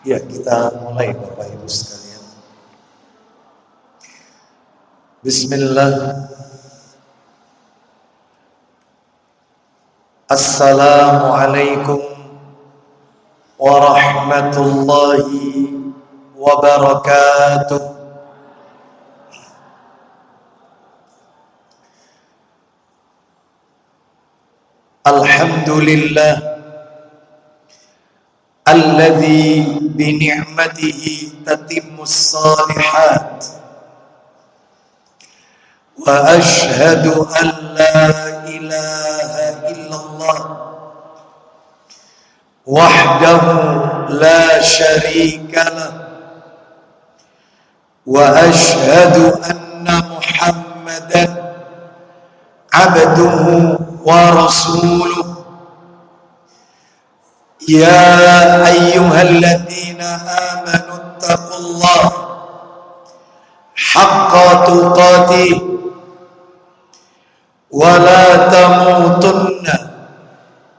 Ya, kita mulai Bapak Ibu sekalian. Bismillah. Assalamualaikum warahmatullahi wabarakatuh. Alhamdulillah alladzi bi ni'matihi tatimmus shalihat wa ashhadu an la ilaha illallah wahdahu la syarika lah wa ashhadu anna muhammadan abduhu wa rasuluh. Ya ayyuhalladzina amanu taqullaha haqqa tuqatih wa la tamutunna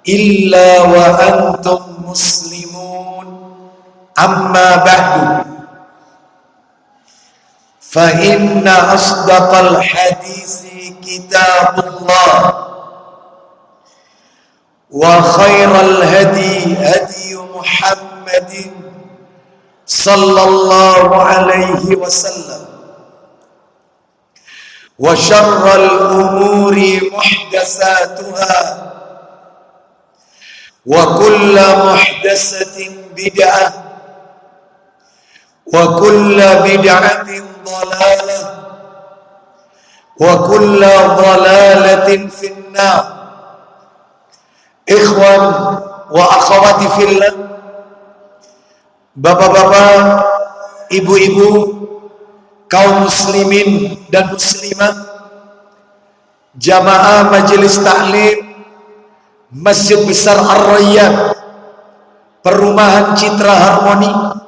illa wa antum muslimun. Amma ba'du, fa inna asdaqal hadisi kitabullah wa khairal hadi hadi Muhammadin sallallahu alaihi wasallam wa syarral umuri muhdatsatuha wa kullu muhdatsatin bid'ah wa kullu bid'atin dhalalah wa kullu dhalalatin finnar. Ikhwan wa akhwati fillah, bapak-bapak, ibu-ibu, kaum muslimin dan muslimah, jamaah majelis taklim Masjid Besar Ar-Rayyan, Perumahan Citra Harmoni,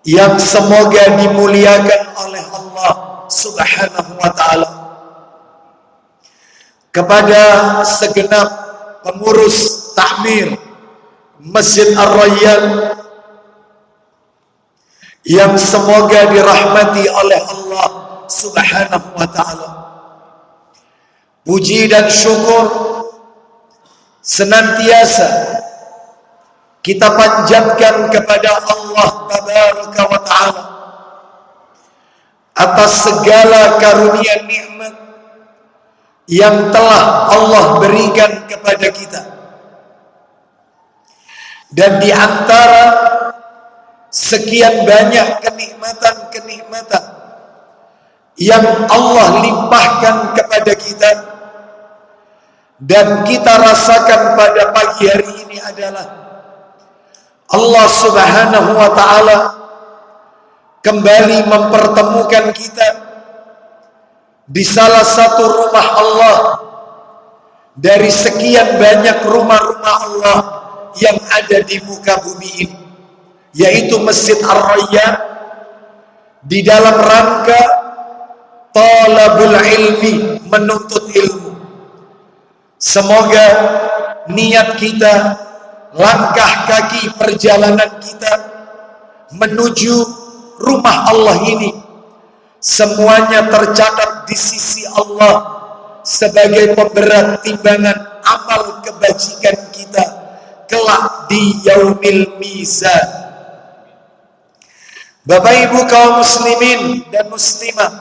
yang semoga dimuliakan oleh Allah Subhanahu wa ta'ala. Kepada segenap pengurus takmir Masjid Ar-Rayyan yang semoga dirahmati oleh Allah Subhanahu wa ta'ala, puji dan syukur senantiasa kita panjatkan kepada Allah Tabaraka wa ta'ala atas segala karunia nikmat yang telah Allah berikan kepada kita. Dan di antara sekian banyak kenikmatan-kenikmatan yang Allah limpahkan kepada kita dan kita rasakan pada pagi hari ini adalah Allah Subhanahu wa ta'ala kembali mempertemukan kita di salah satu rumah Allah dari sekian banyak rumah-rumah Allah yang ada di muka bumi ini, yaitu Masjid Ar-Rayyan, di dalam rangka talabul ilmi, menuntut ilmu. Semoga niat kita, langkah kaki perjalanan kita menuju rumah Allah ini semuanya tercatat di sisi Allah sebagai pemberat timbangan amal kebajikan kita kelak di yaumil mizan. Bapak Ibu kaum muslimin dan muslimah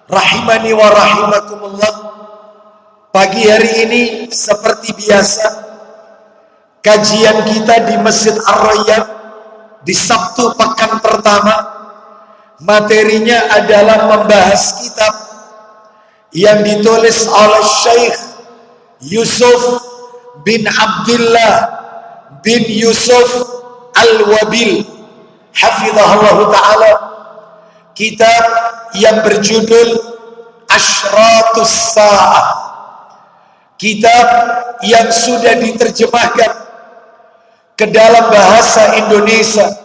rahimani wa rahimakumullah, pagi hari ini seperti biasa kajian kita di Masjid Ar-Rayyan di Sabtu pekan pertama. Materinya adalah membahas kitab yang ditulis oleh Syekh Yusuf bin Abdullah bin Yusuf Al-Wabil hafizahullah ta'ala, kitab yang berjudul Asyratus Sa'ah, kitab yang sudah diterjemahkan ke dalam bahasa Indonesia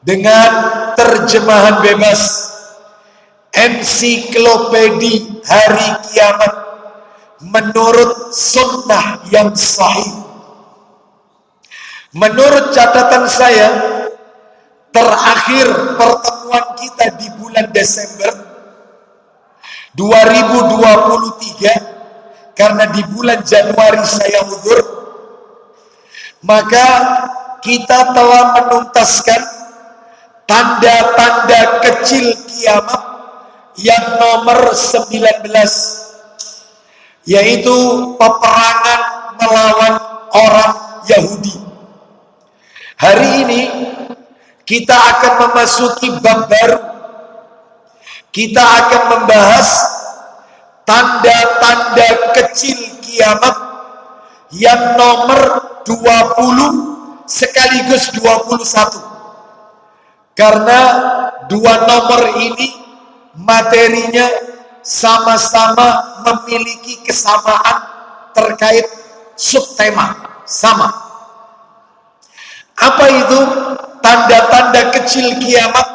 dengan terjemahan bebas Ensiklopedi Hari Kiamat menurut sunnah yang sahih. Menurut catatan saya, terakhir pertemuan kita di bulan Desember 2023, karena di bulan Januari saya uzur, maka kita telah menuntaskan tanda-tanda kecil kiamat yang nomor 19, yaitu peperangan melawan orang Yahudi. Hari ini kita akan memasuki bab baru. Kita akan membahas tanda-tanda kecil kiamat yang nomor 20 sekaligus 21. Karena dua nomor ini materinya sama-sama memiliki kesamaan terkait subtema sama. Apa itu tanda-tanda kecil kiamat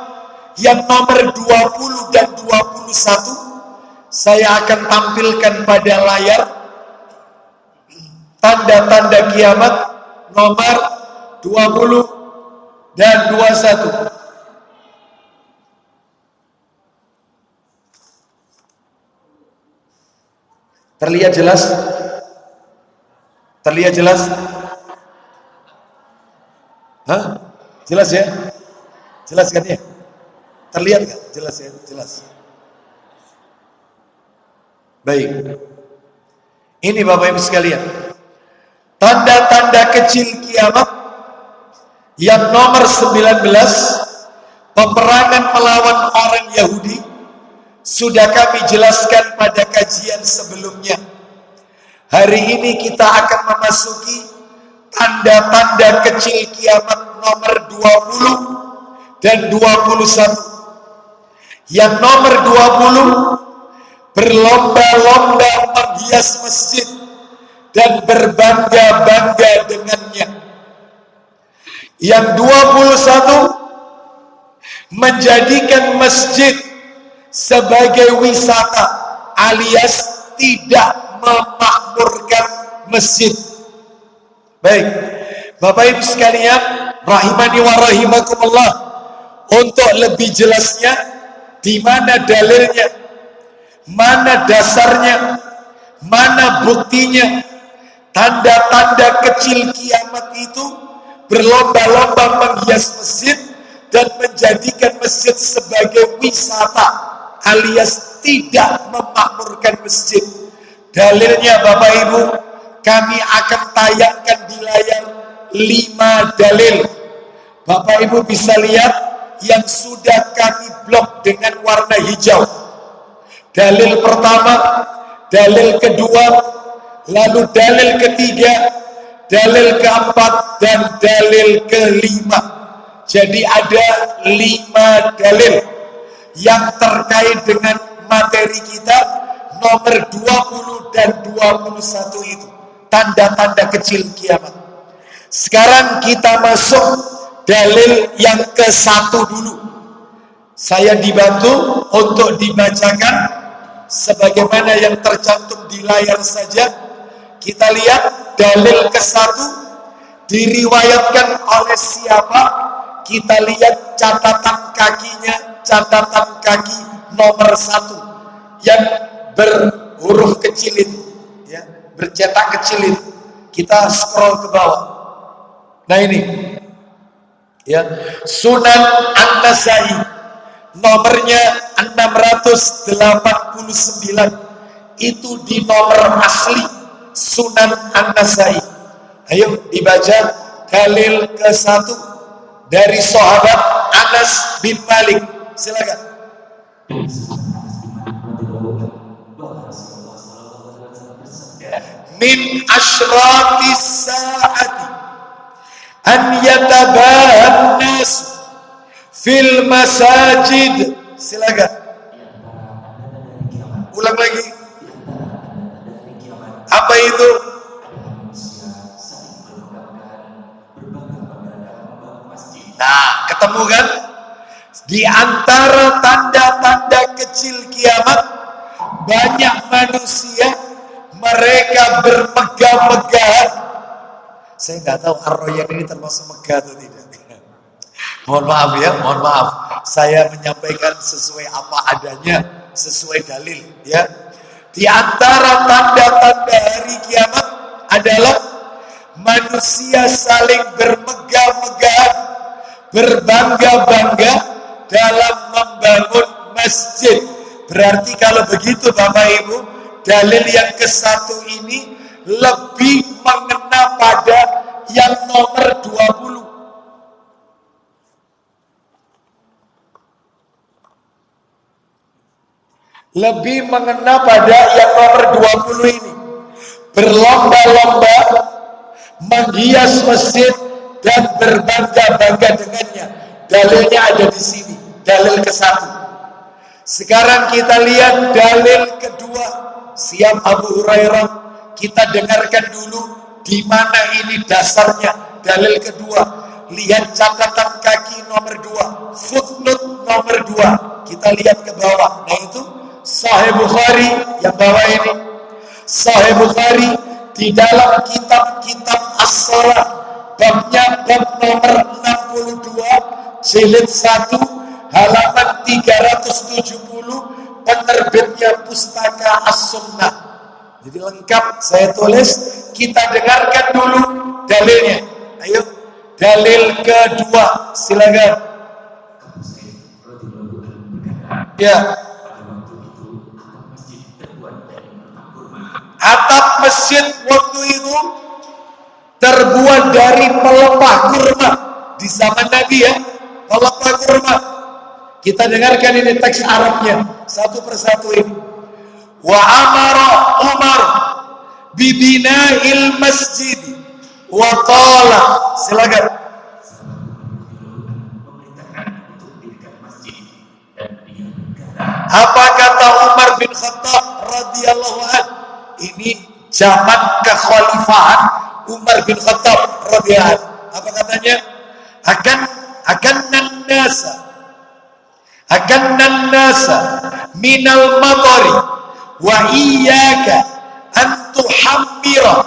yang nomor 20 dan 21? Saya akan tampilkan pada layar tanda-tanda kiamat nomor 20 dan 21. Terlihat jelas? Terlihat jelas? Hah? Jelas ya? Jelas kan ya? Terlihat kan? Jelas ya? Jelas. Baik. Ini Bapak Ibu sekalian, tanda-tanda kecil kiamat yang nomor 19, peperangan melawan orang Yahudi, sudah kami jelaskan pada kajian sebelumnya. Hari ini kita akan memasuki tanda-tanda kecil kiamat nomor 20 dan 21. Yang nomor 20, berlomba-lomba menghias masjid dan berbangga-bangga dengannya. Yang 21, menjadikan masjid sebagai wisata alias tidak memakmurkan masjid. Baik, Bapak Ibu sekalian, rahimani wa rahimakumullah, untuk lebih jelasnya, di mana dalilnya, mana dasarnya, mana buktinya, tanda-tanda kecil kiamat itu berlomba-lomba menghias masjid dan menjadikan masjid sebagai wisata alias tidak memakmurkan masjid. Dalilnya Bapak Ibu, kami akan tayangkan di layar 5 dalil. Bapak Ibu bisa lihat yang sudah kami blok dengan warna hijau. Dalil pertama, dalil kedua, lalu dalil ketiga, dalil keempat, dan dalil kelima. Jadi ada 5 dalil yang terkait dengan materi kita nomor 20 dan 21 itu, tanda-tanda kecil kiamat. Sekarang kita masuk dalil yang ke-1 dulu. Saya dibantu untuk dibacakan sebagaimana yang tercantum di layar saja. Kita lihat dalil ke-1 diriwayatkan oleh siapa? Kita lihat catatan kakinya, catatan kaki nomor 1 yang berhuruf kecil itu, ya, bercetak kecil itu. Kita scroll ke bawah. Nah ini, ya, Sunan An-Nasai, nomornya 689. Itu di nomor asli Sunan An-Nasai. Ayo dibaca dalil ke-1 dari sahabat Anas bin Malik. Silakan. Min asyratis sa'ati an yatabahan nas fil masajid. Silakan. Ulang lagi. Apa itu? Nah, ketemu kan? Di antara tanda-tanda kecil kiamat, banyak manusia mereka bermegah-megahan. Saya nggak tahu Ar-Royan ini termasuk megah atau tidak. Mohon maaf ya, mohon maaf. Saya menyampaikan sesuai apa adanya, sesuai dalil ya. Di antara tanda-tanda hari kiamat adalah manusia saling bermegah-megahan, berbangga-bangga dalam membangun masjid. Berarti kalau begitu Bapak Ibu, dalil yang ke-1 ini lebih mengena pada yang nomor 20. Lebih mengena pada yang nomor 20 ini. Berlomba-lomba menghias masjid dan berbangga-bangga dengannya. Dalilnya ada di sini, dalil ke-1. Sekarang kita lihat dalil kedua. Siap Abu Hurairah, kita dengarkan dulu di mana ini dasarnya. Dalil kedua, lihat catatan kaki nomor 2, footnote nomor 2. Kita lihat ke bawah. Nah itu Sahih Bukhari yang bawah ini. Sahih Bukhari di dalam kitab-kitab as-shalah, babnya bab nomor 62, jilid 1, halaman 370, penerbitnya Pustaka As-Sunnah. Jadi lengkap saya tulis, kita dengarkan dulu dalilnya. Ayo, dalil kedua, silakan. Ya. Atap masjid waktu itu terbuat dari pelepah kurma di zaman Nabi ya, pelepah kurma. Kita dengarkan ini teks Arabnya satu persatu ini. Wa amara Umar bibina'il masjid wa qala, silakan. Apa kata Umar bin Khattab radhiyallahu anhu? Ini zaman kekhalifahan Umar bin Khattab radhiyallahu anhu. Apa katanya? Akan nasa minal matari wa iyyaka an tuhammira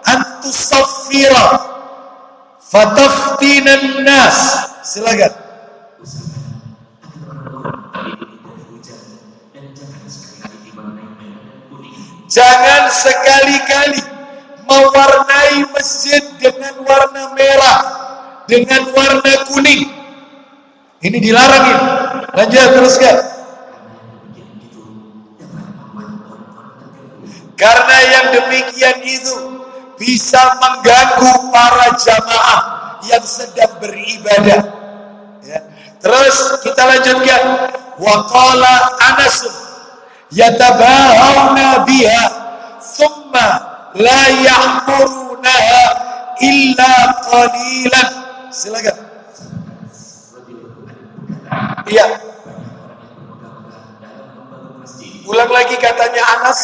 an tusaffira fataftinan nas. Silakan. Jangan sekali-kali mewarnai masjid dengan warna merah, dengan warna kuning. Ini dilarang ini. Lanjut teruskan. Karena yang demikian itu bisa mengganggu para jamaah yang sedang beribadah. Ya. Terus kita lanjutkan. Wa qala Anas yatabahawna biha thumma la ya'murunaha illa qalilan. Silakan. Iya. Ulang lagi katanya Anas.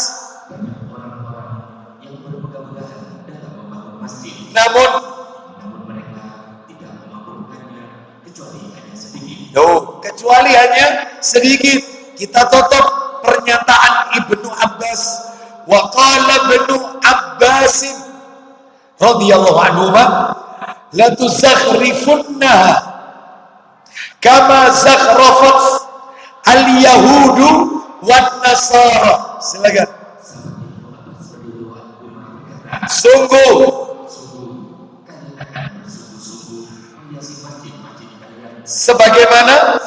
Namun kecuali hanya sedikit. Kita tutup pernyataan Ibnu Abbas. Wa qala Ibnu Abbas radhiyallahu anhu la tuzakhrifunnaha kama zakhrafat al-yahudu wan nasara. Silakan. Sungguh sebagaimana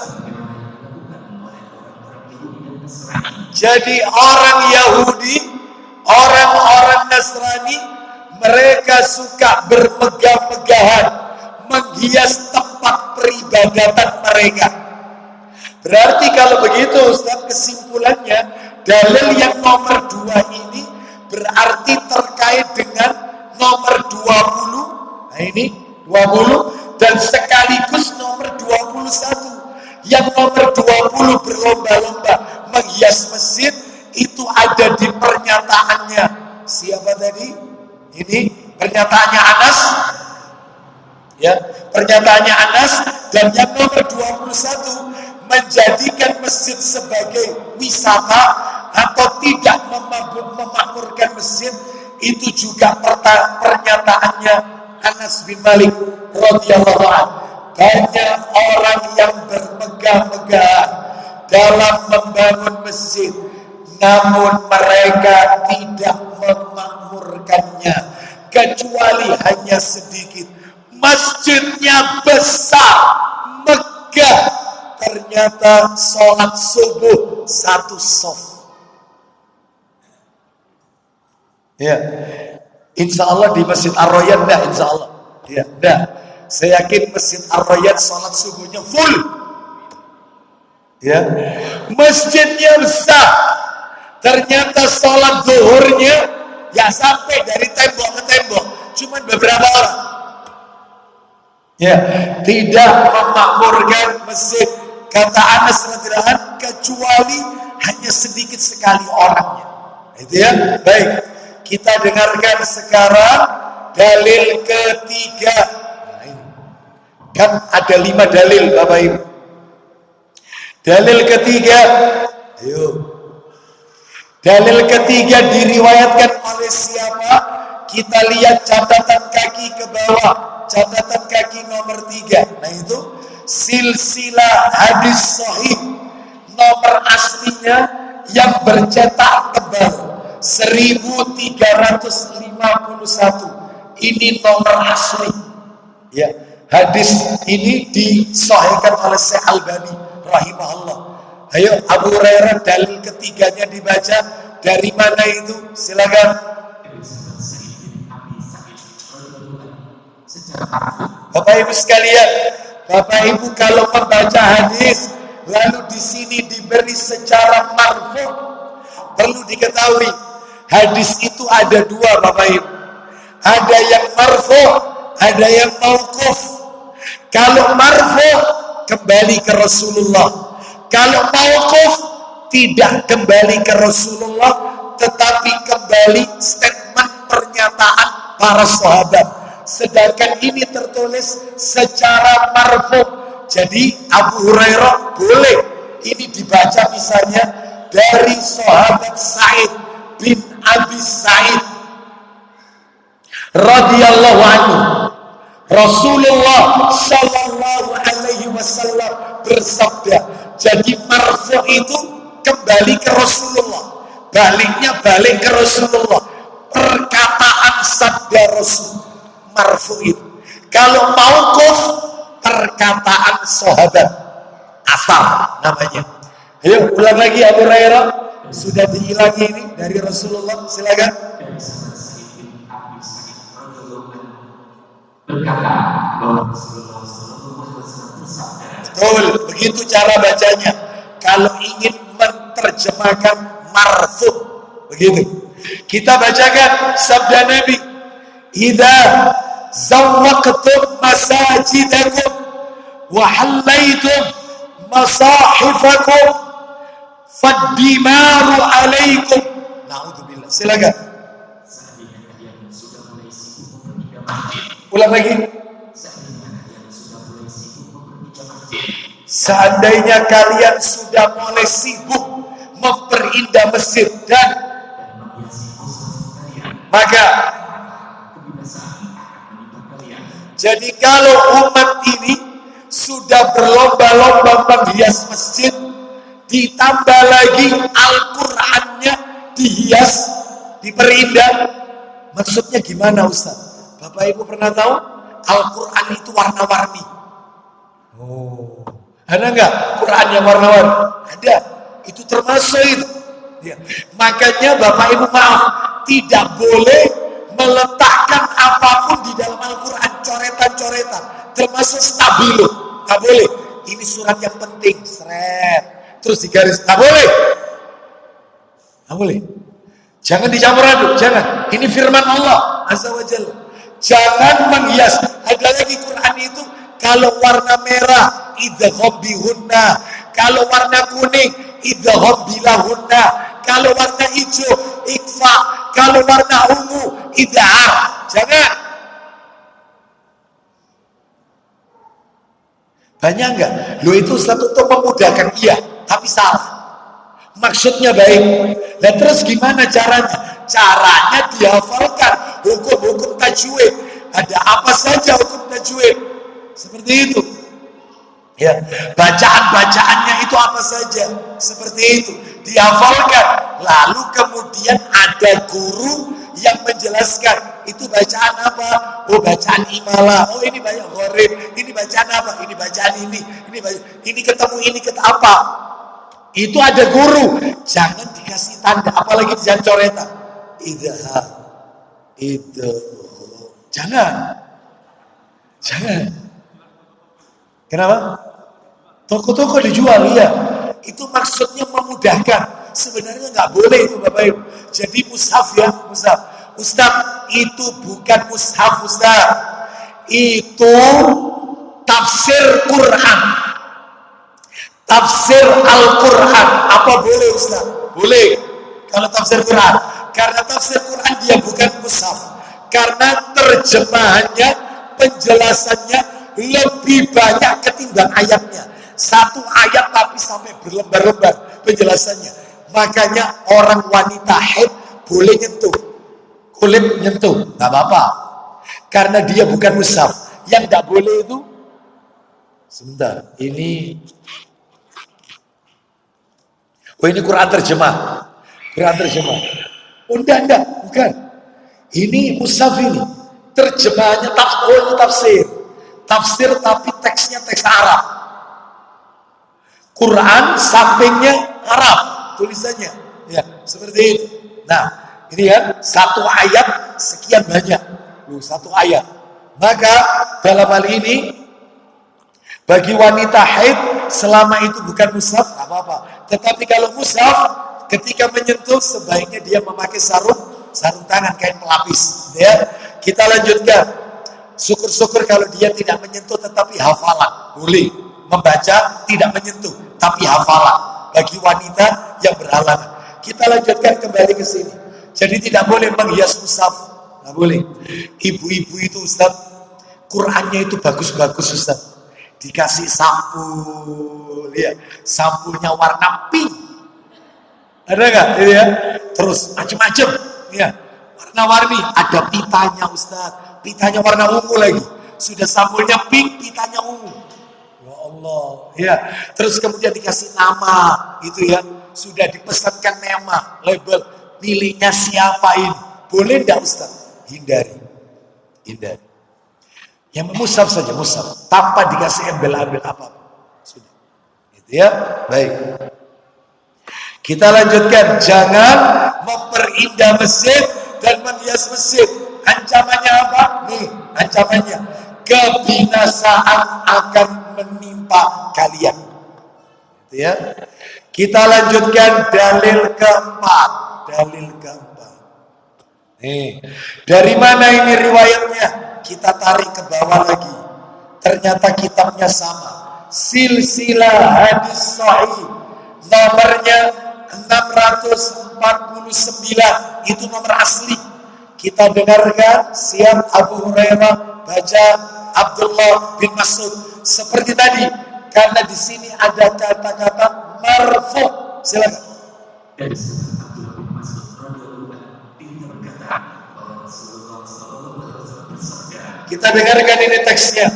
jadi orang Yahudi, orang-orang Nasrani, mereka suka bermegah-megahan, menghias tempat peribadatan mereka. Berarti kalau begitu Ustaz, kesimpulannya dalil yang nomor 2 ini berarti terkait dengan nomor 20. Nah ini 20 dan sekaligus nomor 21. Yang nomor 20 berlomba-lomba menghias masjid itu ada di pernyataannya. Siapa tadi? Ini pernyataannya Anas. Ya, pernyataannya Anas. Dan yang nomor 21 menjadikan masjid sebagai wisata atau tidak memakmurkan masjid, itu juga pernyataannya Anas bin Malik radhiyallahu anhu. banyak orang yang bermegah-megah dalam membangun masjid, namun mereka tidak memakmurkannya, kecuali hanya sedikit. Masjidnya besar, megah, ternyata sholat subuh satu soft. Ya, insya Allah di Masjid Ar-Rayyan enggak, insya Allah. Ya, enggak. Saya yakin Masjid Ar-Rayyan sholat subuhnya full. Ya, masjidnya besar. Ternyata sholat zuhurnya ya sampai dari tembok ke tembok, cuman beberapa orang. Ya, tidak memakmurkan masjid, kata Anas radhiyallahu anhu, kecuali hanya sedikit sekali orangnya. Itu ya. Baik, kita dengarkan sekarang dalil ketiga. Nah, ini kan ada 5 dalil Bapak Ibu. Dalil ketiga, ayo. Dalil ketiga diriwayatkan oleh siapa? Kita lihat catatan kaki ke bawah, catatan kaki nomor 3. Nah itu silsilah hadis sahih, nomor aslinya yang bercetak tebal 1351. Ini nomor asli. Ya, hadis ini disahihkan oleh Syekh Albani rahimahullah. Ayo Abu Hurairah, dalil ketiganya dibaca. Dari mana itu? Silakan. Bapak Ibu sekalian, Bapak Ibu kalau membaca hadis lalu di sini diberi secara marfu, perlu diketahui hadis itu ada 2 Bapak Ibu. Ada yang marfu, ada yang mauquf. Kalau marfu kembali ke Rasulullah. Kalau mauquf tidak kembali ke Rasulullah, tetapi kembali statement pernyataan para sahabat. Sedangkan ini tertulis secara marfu. Jadi Abu Hurairah boleh ini dibaca misalnya dari sahabat Sa'id bin Abi Sa'id radhiyallahu anhu. Rasulullah sallallahu alaihi wasallam bersabda. Jadi marfu itu kembali ke Rasulullah, baliknya balik ke Rasulullah, perkataan sabda Rasul marfu itu. Kalau mauquf perkataan sahabat, asal namanya. Ayo ulang lagi Abu Hurairah, sudah diulangi ini dari Rasulullah, silakan. Berkata bahwa Rasulullah betul, begitu cara bacanya. Kalau ingin menerjemahkan marfu, begitu. Kita bacakan sabda Nabi, "Idza zawwaqtum masajidakum wa hallaytum masahifakum faddimaru alaikum." Naudzubillah. Silakan. Ulang lagi. Seandainya kalian sudah mulai sibuk memperindah masjid dan maka jadi kalau umat ini sudah berlomba-lomba menghias masjid, ditambah lagi Al-Qur'annya dihias, diperindah, maksudnya gimana Ustaz? Bapak Ibu pernah tahu Al-Quran itu warna-warni? Oh, ada nggak Quran yang warna-warni? Ada, itu termasuk itu. Ya. Makanya Bapak Ibu maaf, tidak boleh meletakkan apapun di dalam Al-Quran, coretan-coretan, termasuk stabilo, nggak boleh. Ini surat yang penting, seret, terus digaris, nggak boleh, nggak boleh. Jangan dicampur aduk, jangan. Ini firman Allah Azza wa Jalla. Jangan menghias. Ada lagi Quran itu, kalau warna merah idgham bihunna, kalau warna kuning idgham bilahunna, kalau warna hijau ikfa, kalau warna ungu idhar. Jangan. Banyak enggak? Lo itu satu untuk memudahkan, iya, tapi salah. Maksudnya baik. Nah terus gimana caranya? Caranya dihafalkan hukum-hukum tajwid. Ada apa saja hukum tajwid? Seperti itu. Ya, bacaan-bacaannya itu apa saja, seperti itu dihafalkan. Lalu kemudian ada guru yang menjelaskan itu bacaan apa. Oh, bacaan imala. Oh, ini banyak gharib. Ini bacaan apa? Ini bacaan ini bacaan, ini ketemu ini apa. Itu ada guru. Jangan dikasih tanda, apalagi jangan coretan. Itu jangan. Kenapa? Toko-toko dijual, ya. Itu maksudnya memudahkan. Sebenarnya nggak boleh itu, Bapak Ibu. Jadi mushaf, ya, mushaf. Ustaz, itu bukan mushaf, Ustaz. Itu tafsir Quran. Tafsir Al-Quran. Apa boleh, Ustaz? Boleh. Kalau tafsir Quran. Karena tafsir Quran dia bukan mushaf. Karena terjemahannya, penjelasannya lebih banyak ketimbang ayatnya. Satu ayat tapi sampai berlembar-lembar penjelasannya. Makanya orang wanita haid boleh nyentuh kulit, nyentuh, nggak apa-apa. Karena dia bukan mushaf. Yang nggak boleh itu, sebentar, ini Quran terjemah. Oh, enggak, bukan. Ini mushaf ini. Terjemahannya tafsir. Tafsir tapi teksnya teks Arab. Quran sampingnya Arab tulisannya, ya, seperti itu. Nah, ini kan satu ayat sekian banyak, satu ayat. Maka dalam hal ini bagi wanita haid selama itu bukan mushaf, nggak apa-apa. Tetapi kalau mushaf, ketika menyentuh sebaiknya dia memakai sarung tangan, kain pelapis. Ya, kita lanjutkan. Syukur-syukur kalau dia tidak menyentuh tetapi hafalan, boleh membaca tidak menyentuh tapi hafalan bagi wanita yang berhalangan. Kita lanjutkan kembali ke sini. Jadi tidak boleh menghias mushaf, nggak boleh. Ibu-ibu itu, Ustaz, Qurannya itu bagus-bagus, Ustaz. Dikasih sampul, ya, sampulnya warna pink. Ada nggak? Ya. Terus macam-macam, ya, warna-warni. Ada pitanya, Ustaz. Pitanya warna ungu lagi. Sudah sampulnya pink, pitanya ungu. Ya Allah, ya. Terus kemudian dikasih nama, gitu ya. Sudah dipesankan nama, label, miliknya siapa ini. Boleh enggak, Ustaz? Hindari. Yang mushaf saja, mushaf, tanpa dikasih embel-embel apa-apa. Sudah. Gitu ya. Baik. Kita lanjutkan. Jangan memperindah masjid dan menghias masjid. Ancamannya apa? Nih, ancamannya. Kebinasaan akan menimpa kalian. Gitu ya. Kita lanjutkan dalil keempat. Nih, dari mana ini riwayatnya? Kita tarik ke bawah lagi. Ternyata kitabnya sama. Silsilah hadis sahih. Nomornya 649. Itu nomor asli. Kita dengarkan siap Abu Hurairah baca Abdullah bin Mas'ud seperti tadi, karena di sini ada kata-kata marfu. Silakan. Kita dengarkan ini teksnya.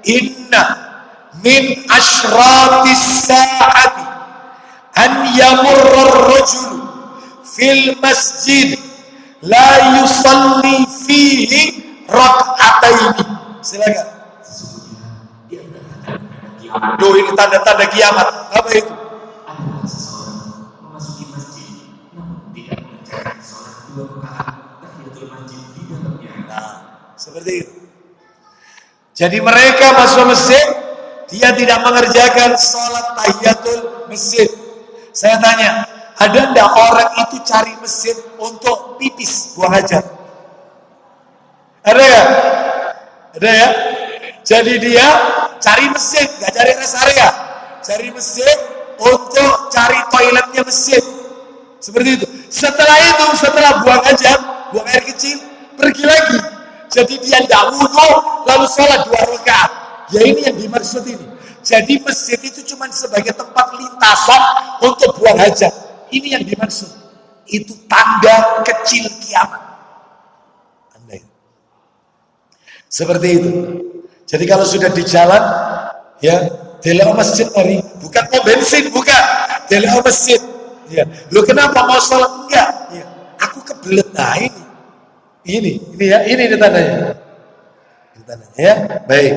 Inna min ashratis sa'ati an yamurra ar-rajul fil masjid la yusalli fihi rak'ataini. Silakan. Loh, ini tanda-tanda kiamat. Apa itu? Ada seseorang memasuki masjid namun tidak mengerjakan sholat 2 rakaat tahiyatul masjid di dalamnya. Nah, seperti itu. Jadi mereka masuk masjid, dia tidak mengerjakan sholat tahiyatul masjid. Saya tanya, ada enggak orang itu cari masjid untuk pipis, buang hajat? Ada ya? Ada ya? Jadi dia cari masjid, nggak cari rest area. Cari masjid untuk cari toiletnya masjid. Seperti itu. Setelah buang hajat, buang air kecil, pergi lagi. Jadi dia tidak wudu, lalu sholat 2 rakaat. Ya ini yang dimaksud ini. Jadi masjid itu cuma sebagai tempat lintasan untuk buang hajat. Ini yang dimaksud. Itu tanda kecil kiamat. Tanda itu. Seperti itu. Jadi kalau sudah di jalan, ya, delok masjid mari, bukan mau bensin, bukan. Delok masjid. Ya. Lu kenapa mau sholat? Enggak. Ya. Aku kebelet. Nah ini ya, ini tandanya. Ini tandanya ya. Baik.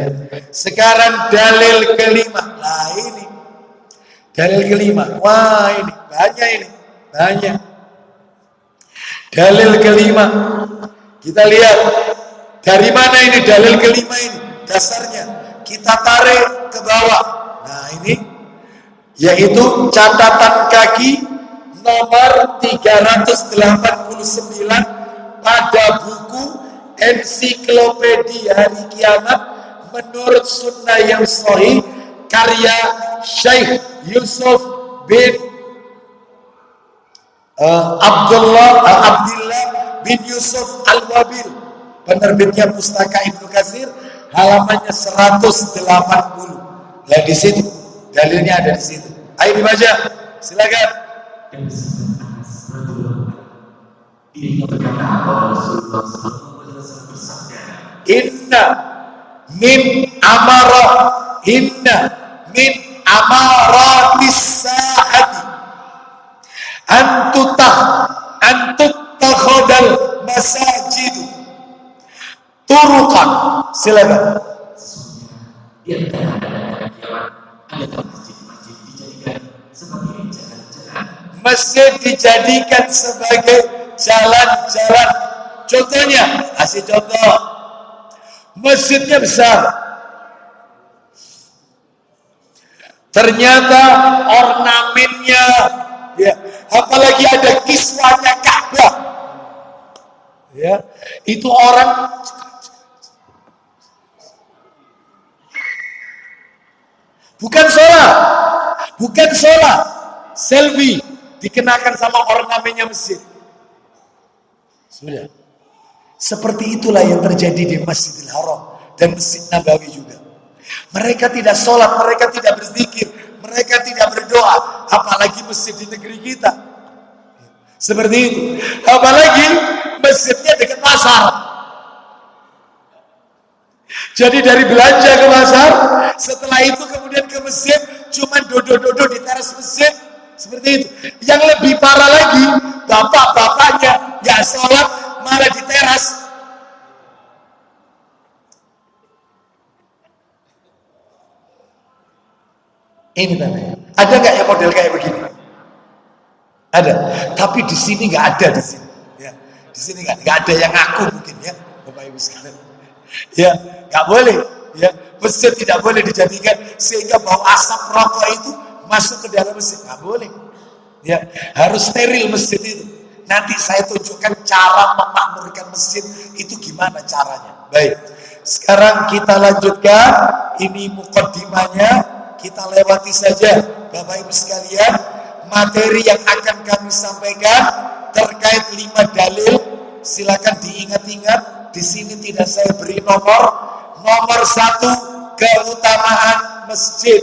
Sekarang dalil kelima. Nah ini. Dalil kelima. Wah ini banyak ini. Banyak. Dalil kelima. Kita lihat dari mana ini dalil kelima ini. Dasarnya kita tarik ke bawah. Nah ini yaitu catatan kaki nomor 389 pada buku Ensiklopedia Hari Kiamat menurut Sunnah yang Sahih karya Syekh Yusuf bin Abdullah bin Yusuf Al-Wabil, penerbitnya Pustaka Ibnu Katsir, halamannya 180. Nah di situ dalilnya ada di situ. Ayo dibaca, silakan. Inna min amaratis sa'ati antuttakhadal masajid turuqan. Silakan. Masjid dijadikan sebagai jalan-jalan. Contohnya, kasih contoh. Masjidnya besar. Ternyata ornamennya, ya, apalagi ada kiswahnya Ka'bah. Ya, itu orang bukan sholat, selfie dikenakan sama ornamennya masjid. Sudah. Seperti itulah yang terjadi di Masjidil Haram dan Masjid Nabawi juga. Mereka tidak sholat, mereka tidak berzikir, mereka tidak berdoa, apalagi masjid di negeri kita. Seperti itu. Apalagi masjidnya dekat pasar. Jadi dari belanja ke pasar, setelah itu kemudian ke masjid, cuma dodo-dodo di teras masjid. Seperti itu. Yang lebih parah lagi, bapak-bapaknya nggak sholat, malah di teras. Ini tandanya. Ada nggak yang model kayak begini? Ada. Tapi di sini nggak ada di sini. Ya. Di sini nggak ada yang ngaku mungkin ya, Bapak Ibu sekalian. Ya, nggak boleh. Ya, masjid tidak boleh dijadikan sehingga bau asap rokok itu masuk ke dalam masjid. Nggak boleh. Ya, harus steril masjid itu. Nanti saya tunjukkan cara memakmurkan masjid itu gimana caranya. Baik. Sekarang kita lanjutkan. Ini mukaddimahnya. Kita lewati saja, Bapak Ibu sekalian, materi yang akan kami sampaikan terkait 5 dalil. Silakan diingat-ingat. Di sini tidak saya beri nomor. Nomor 1, keutamaan masjid.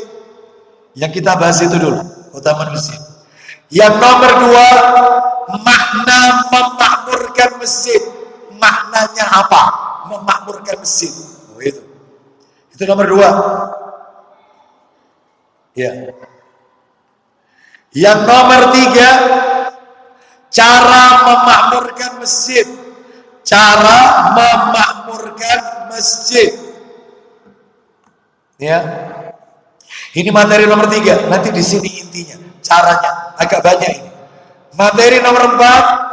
Yang kita bahas itu dulu, keutamaan masjid. Yang nomor 2, makna memakmurkan masjid. Maknanya apa? Memakmurkan masjid. Oh, itu nomor 2. Ya. Yang nomor 3, cara memakmurkan masjid. Cara memakmurkan masjid. Ya. Ini materi nomor 3. Nanti di sini intinya, caranya agak banyak ini. Materi nomor 4,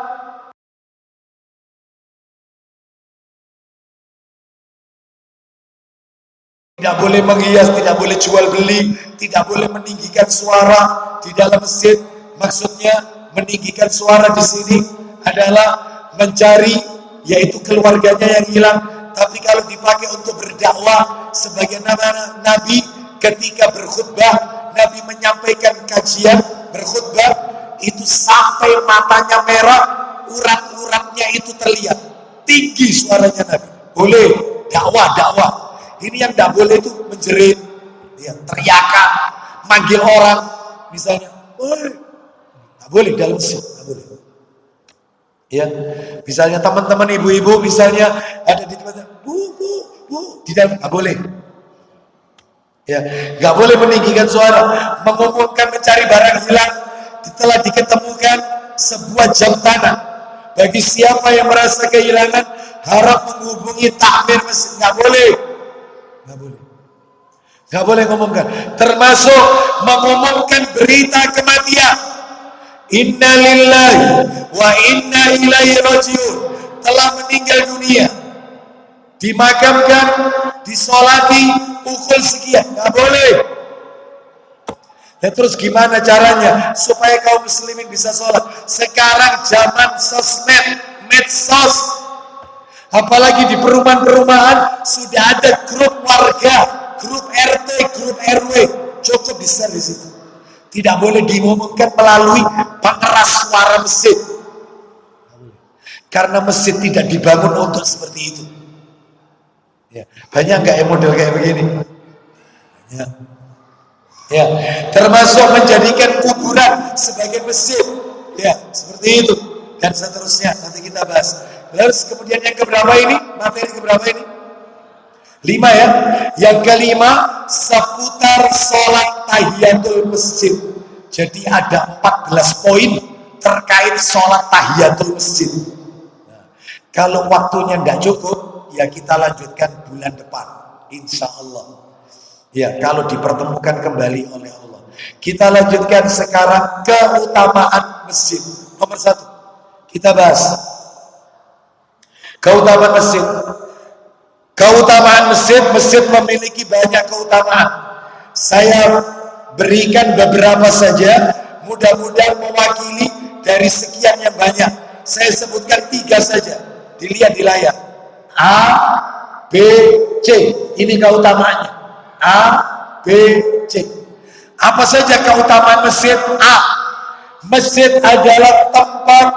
tidak boleh menghias, tidak boleh jual beli, tidak boleh meninggikan suara di dalam masjid. Maksudnya meninggikan suara di sini adalah mencari, yaitu keluarganya yang hilang. Tapi kalau dipakai untuk berdakwah, sebagai Nabi ketika berkhutbah, Nabi menyampaikan kajian berkhutbah, itu sampai matanya merah, urat-uratnya itu terlihat. Tinggi suaranya Nabi. Boleh dakwah. Ini yang tidak boleh itu menjerit, ya, teriakan, manggil orang, misalnya, nggak boleh dalam masjid, nggak boleh. Ya, misalnya teman-teman ibu-ibu, misalnya ada di tempatnya, bu, di dalam, nggak boleh. Ya, nggak boleh meninggikan suara, mengumumkan mencari barang hilang telah diketemukan sebuah jam tanah. Bagi siapa yang merasa kehilangan, harap menghubungi takmir masjid. Nggak boleh, nggak boleh, nggak boleh ngomongkan. Termasuk mengumumkan berita kematian. Inna lillahi wa inna ilaihi rajiun, telah meninggal dunia, dimakamkan, disolati pukul sekian. Nggak boleh. Dan terus gimana caranya supaya kaum muslimin bisa sholat? Sekarang zaman sosmed, medsos, apalagi di perumahan-perumahan sudah ada grup warga, grup RT, grup RW, cukup di-share di situ. Tidak boleh diumumkan melalui pengeras suara masjid, karena masjid tidak dibangun untuk seperti itu. Ya, banyak nggak yang model kayak begini? Ya. Ya, termasuk menjadikan kuburan sebagai masjid. Ya, seperti itu dan seterusnya. Nanti kita bahas. Terus kemudian yang keberapa ini? Materi keberapa ini? 5 ya. Yang kelima, seputar sholat tahiyatul masjid. Jadi ada 14 poin terkait sholat tahiyatul masjid. Nah, kalau waktunya tidak cukup, ya kita lanjutkan bulan depan, insya Allah. Ya, kalau dipertemukan kembali oleh Allah. Kita lanjutkan sekarang keutamaan masjid. Nomor 1, kita bahas keutamaan masjid. Keutamaan masjid, masjid memiliki banyak keutamaan. Saya berikan beberapa saja, mudah-mudahan mewakili dari sekian yang banyak. Saya sebutkan 3 saja. Dilihat di layar. A, B, C. Ini keutamaannya. A, B, C. Apa saja keutamaan masjid? A, masjid adalah tempat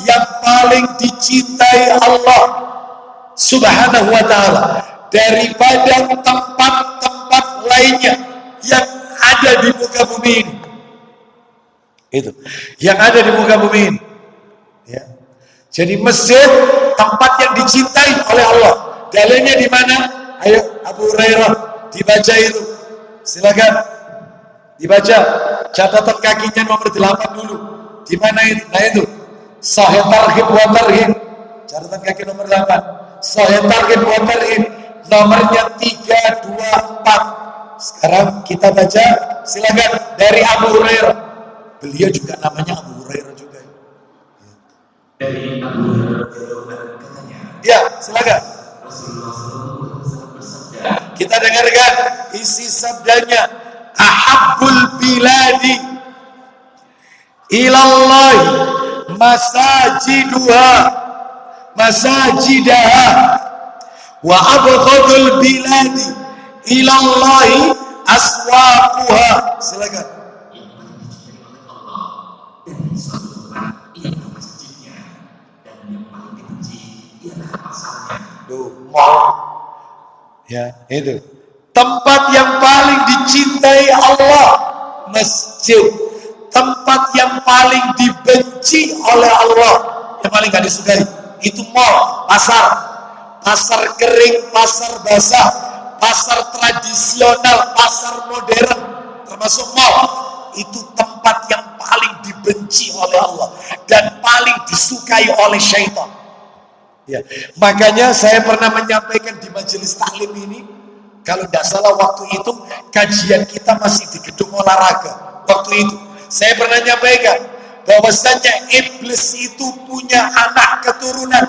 yang paling dicintai Allah Subhanahu wa ta'ala daripada tempat-tempat lainnya yang ada di muka bumi ini. Itu yang ada di muka bumi ini, ya. Jadi masjid tempat yang dicintai oleh Allah. Dalilnya di mana? Ayo Abu Hurairah dibaca itu, silakan dibaca. Catatan kakinya nomor 8 dulu. Di mana itu? Nah itu Sahih Targhib wa Tarhib, catatan kaki nomor 8. Sahih Targhib wa Tarhib nomornya 324. Sekarang kita baca, silakan, dari Abu Hurairah. Beliau juga namanya Abu Hurairah juga. Dari Abu Hurairah katanya. Ya, silakan. Rasulullah SAW bersabda. Kita dengarkan isi sabdanya. Ahabbul biladi ilallahi masajidaha wa abghadul biladi ilallahi aswaquha. Silakan. Yang paling dicintai oleh Allah dari suatu tempat ialah masjidnya, dan yang paling dibenci ialah pasarnya. Mall. Ya, itu. Tempat yang paling dicintai Allah, masjid. Tempat yang paling dibenci oleh Allah, yang paling gak disukai, itu mall, pasar. Pasar kering, pasar basah, pasar tradisional, pasar modern, termasuk mall. Itu tempat yang paling dibenci oleh Allah dan paling disukai oleh syaitan. Ya, makanya saya pernah menyampaikan di majelis taklim ini, kalau tidak salah waktu itu kajian kita masih di gedung olahraga. Waktu itu saya pernah menyampaikan bahwasanya iblis itu punya anak keturunan,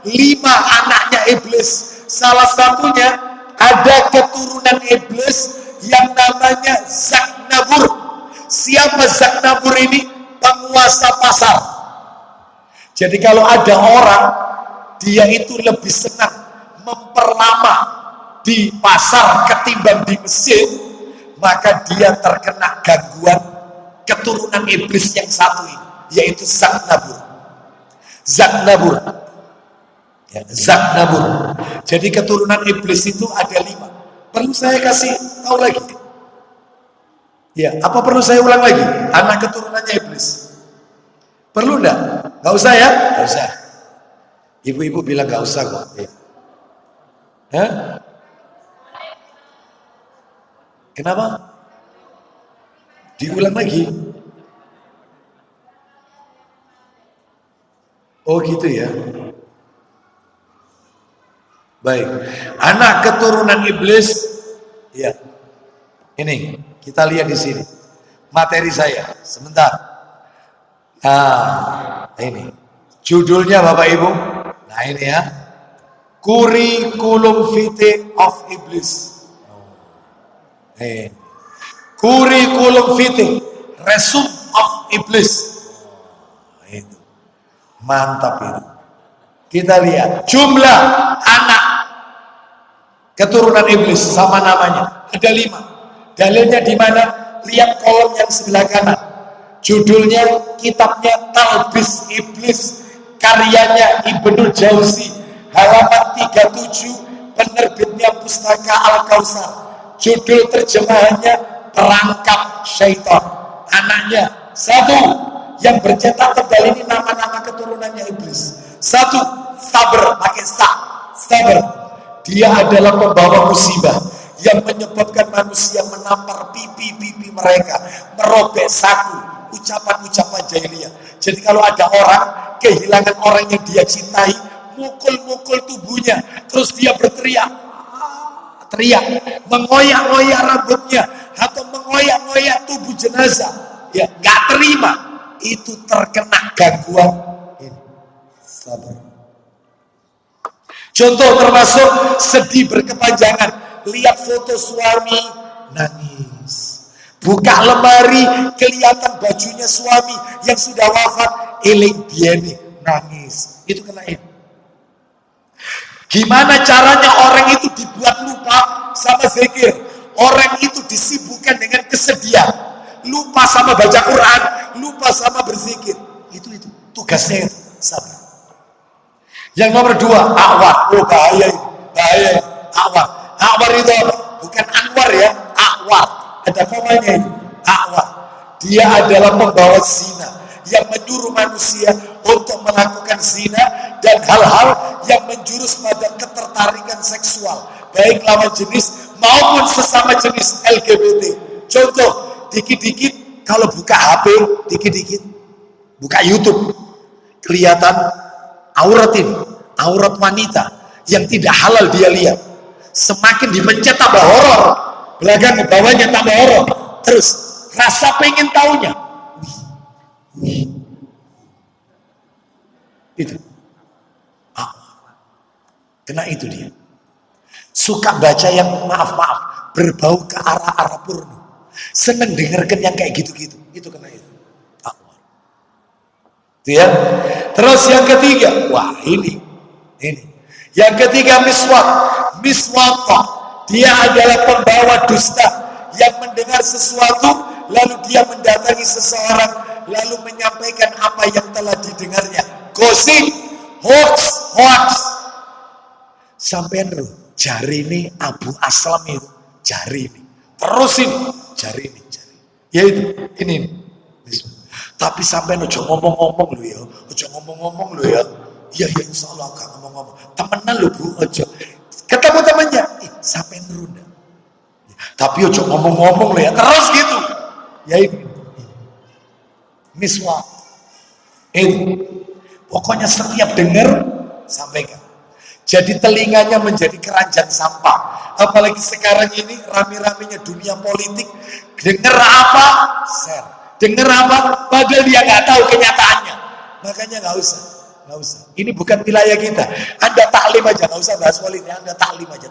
5 anaknya iblis. Salah satunya ada keturunan iblis yang namanya Zaknabur. Siapa Zaknabur ini? Penguasa pasar. Jadi kalau ada orang, dia itu lebih senang memperlama di pasar ketimbang di masjid, maka dia terkena gangguan keturunan iblis yang satu ini, yaitu Zaknabur. Zaknabur. Ya, Zaknabur. Jadi keturunan iblis itu ada 5. Perlu saya kasih tahu lagi? Ya, apa perlu saya ulang lagi? Anak keturunannya iblis. Perlu enggak? Enggak usah ya? Enggak usah. Ibu-ibu bilang enggak usah kok. Ya. Hah? Kenapa? Diulang lagi. Oh gitu ya. Baik. Anak keturunan iblis. Ya. Ini kita lihat di sini. Materi saya. Sebentar. Nah, ini. Judulnya Bapak Ibu. Nah ini ya. Kurikulum vitae of Iblis. Kurikulum vitae, resume of Iblis. Itu mantap itu. Kita lihat jumlah anak keturunan iblis sama namanya ada 5. Dalilnya di mana? Lihat kolom yang sebelah kanan. Judulnya kitabnya Talbis Iblis, karyanya Ibnu Jauzi, halaman 37, penerbitnya Pustaka Al-Kautsar. Judul terjemahannya Perangkap Syaitan. Anaknya 1 yang bercetak tebal ini nama-nama keturunannya iblis. 1, Sabar, pakai Sabar. Dia adalah pembawa musibah yang menyebabkan manusia menampar pipi-pipi mereka, merobek saku, ucapan-ucapan jahiliyah. Jadi kalau ada orang kehilangan orang yang dia cintai, mukul-mukul tubuhnya, terus dia berteriak, mengoyak-ngoyak rambutnya atau mengoyak-ngoyak tubuh jenazah, ya nggak terima, itu terkena gangguan ini. Sabar. Contoh termasuk sedih berkepanjangan, lihat foto suami nangis, buka lemari kelihatan bajunya suami yang sudah wafat, eling diene nangis, itu kena ini. Gimana caranya orang itu dibuat lupa sama zikir? Orang itu disibukkan dengan kesedihan, lupa sama baca Quran, lupa sama berzikir. Itu tugasnya itu, sabar. Yang nomor 2, akwar. Oh bahaya ini, bahaya. Akwar itu apa? Bukan Anwar ya, akwar. Ada komanya itu, akwar. Dia adalah pembawa zina yang menyuruh manusia untuk melakukan zina dan hal-hal yang menjurus pada ketertarikan seksual, baik lawan jenis maupun sesama jenis LGBT. Contoh, dikit-dikit kalau buka HP, dikit-dikit buka YouTube, kelihatan aurat ini, aurat wanita yang tidak halal dia lihat. Semakin dipencet tambah horor, belakang ke bawahnya tambah horor, terus rasa pengen taunya. Itu kena itu dia. Suka baca yang maaf berbau ke arah porno, seneng dengarkan yang kayak gitu-gitu, itu kena itu. Itu ya. Terus yang ketiga, wah ini yang ketiga miswak. Dia adalah pembawa dusta yang mendengar sesuatu lalu dia mendatangi seseorang lalu menyampaikan apa yang telah didengarnya. Gosip, hoax. Sampai jari ini Abu Aslam itu, jari ini. Terus ini, jari ini. Ya itu, ini. Tapi sampai ojo ngomong-ngomong lo ya, Iya insya Allah gak ngomong-ngomong. Temenan lo bu, ojo. Ketemu temannya, sampai ngerunda. Tapi ojo ngomong-ngomong lo ya, terus gitu. Ya ini. Miswak. Ini. Pokoknya setiap dengar, sampaikan. Jadi telinganya menjadi keranjang sampah. Apalagi sekarang ini rame-ramenya dunia politik. Dengar apa? Share. Dengar apa? Padahal dia nggak tahu kenyataannya. Makanya nggak usah. Ini bukan wilayah kita. Anda taklim aja, nggak usah bahas politik. Anda taklim aja,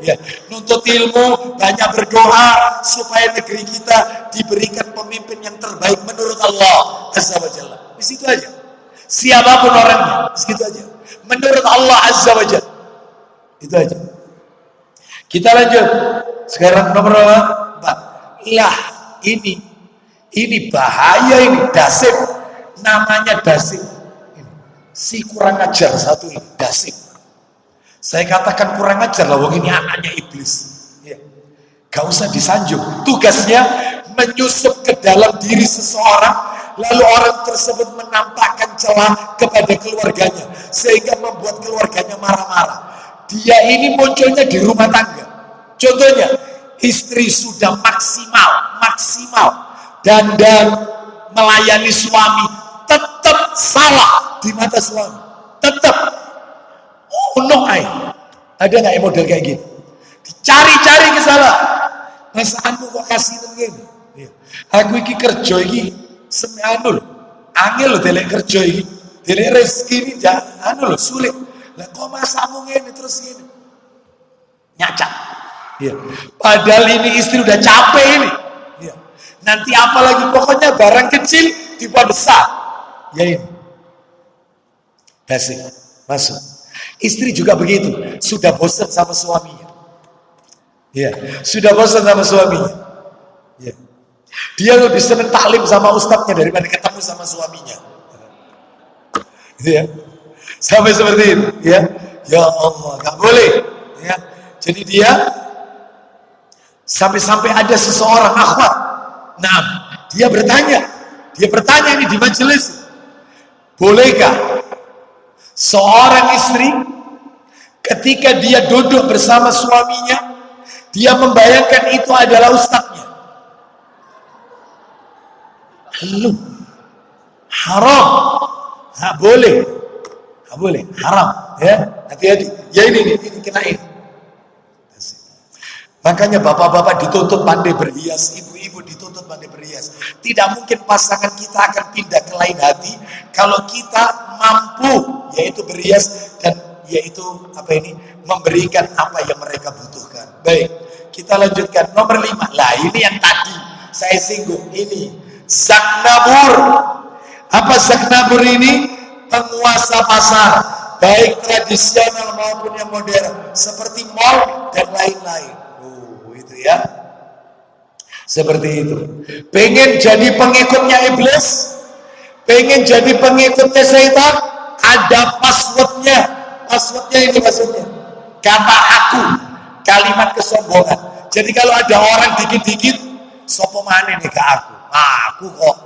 ya. Nuntut ilmu, banyak berdoa supaya negeri kita diberikan pemimpin yang terbaik menurut Allah Azza wa Jalla. Di situ aja. Siapapun orangnya, segitu aja. Menurut Allah Azza wa Jalla. Itu aja. Kita lanjut. Sekarang nomor 4. Lah, ini bahaya ini, Dasim. Namanya Dasim. Si kurang ajar satu ini, Dasim. Saya katakan kurang ajar lah, wong ini anaknya iblis. Ya. Gak usah disanjung. Tugasnya menyusup ke dalam diri seseorang, lalu orang tersebut menampakkan celah kepada keluarganya, sehingga membuat keluarganya marah-marah. Dia ini munculnya di rumah tangga. Contohnya, istri sudah maksimal dan melayani suami, tetap salah di mata suami, tetap ada nggak model kayak gitu? Dicari-cari kesalahan. Masaanmu kok kasih begini? Aku iki kerja iki angel lho delek kerja iki. Delek rezeki ini sulit. Lah kok masamu ngene terus ngene? Nyacat. Iya. Padahal ini istri udah capek ini. Iya. Nanti apalagi pokoknya barang kecil dibuat besar. Ya ini. Basic. Masuk. Istri juga begitu. Sudah bosan sama suaminya. Ya, sudah bosan sama suaminya. Ya. Dia lebih senang taklim sama ustadznya daripada ketemu sama suaminya. Ya. Sampai seperti itu, ya. Ya Allah, nggak boleh. Ya. Jadi dia sampai ada seseorang akhwat. Nah, dia bertanya ini di majelis. Bolehkah seorang istri ketika dia duduk bersama suaminya, dia membayangkan itu adalah ustadznya? Haram. Nggak boleh, haram. Ya, hati-hati. Ya ini kenain. Makanya bapak-bapak dituntut pandai berhias, ibu-ibu dituntut pandai berhias. Tidak mungkin pasangan kita akan pindah ke lain hati kalau kita mampu, yaitu berhias dan yaitu memberikan apa yang mereka butuhkan. Baik, kita lanjutkan nomor 5. Lah ini yang tadi saya singgung, ini zaknabur. Apa zaknabur ini? Penguasa pasar, baik tradisional maupun yang modern, seperti mall dan lain-lain. Itu ya, seperti itu. Pengen jadi pengikutnya iblis, pengen jadi pengikutnya syaitan, ada passwordnya. Passwordnya ini maksudnya kata aku, kalimat kesombongan. Jadi kalau ada orang dikit-dikit sopo mana nih ke aku kok,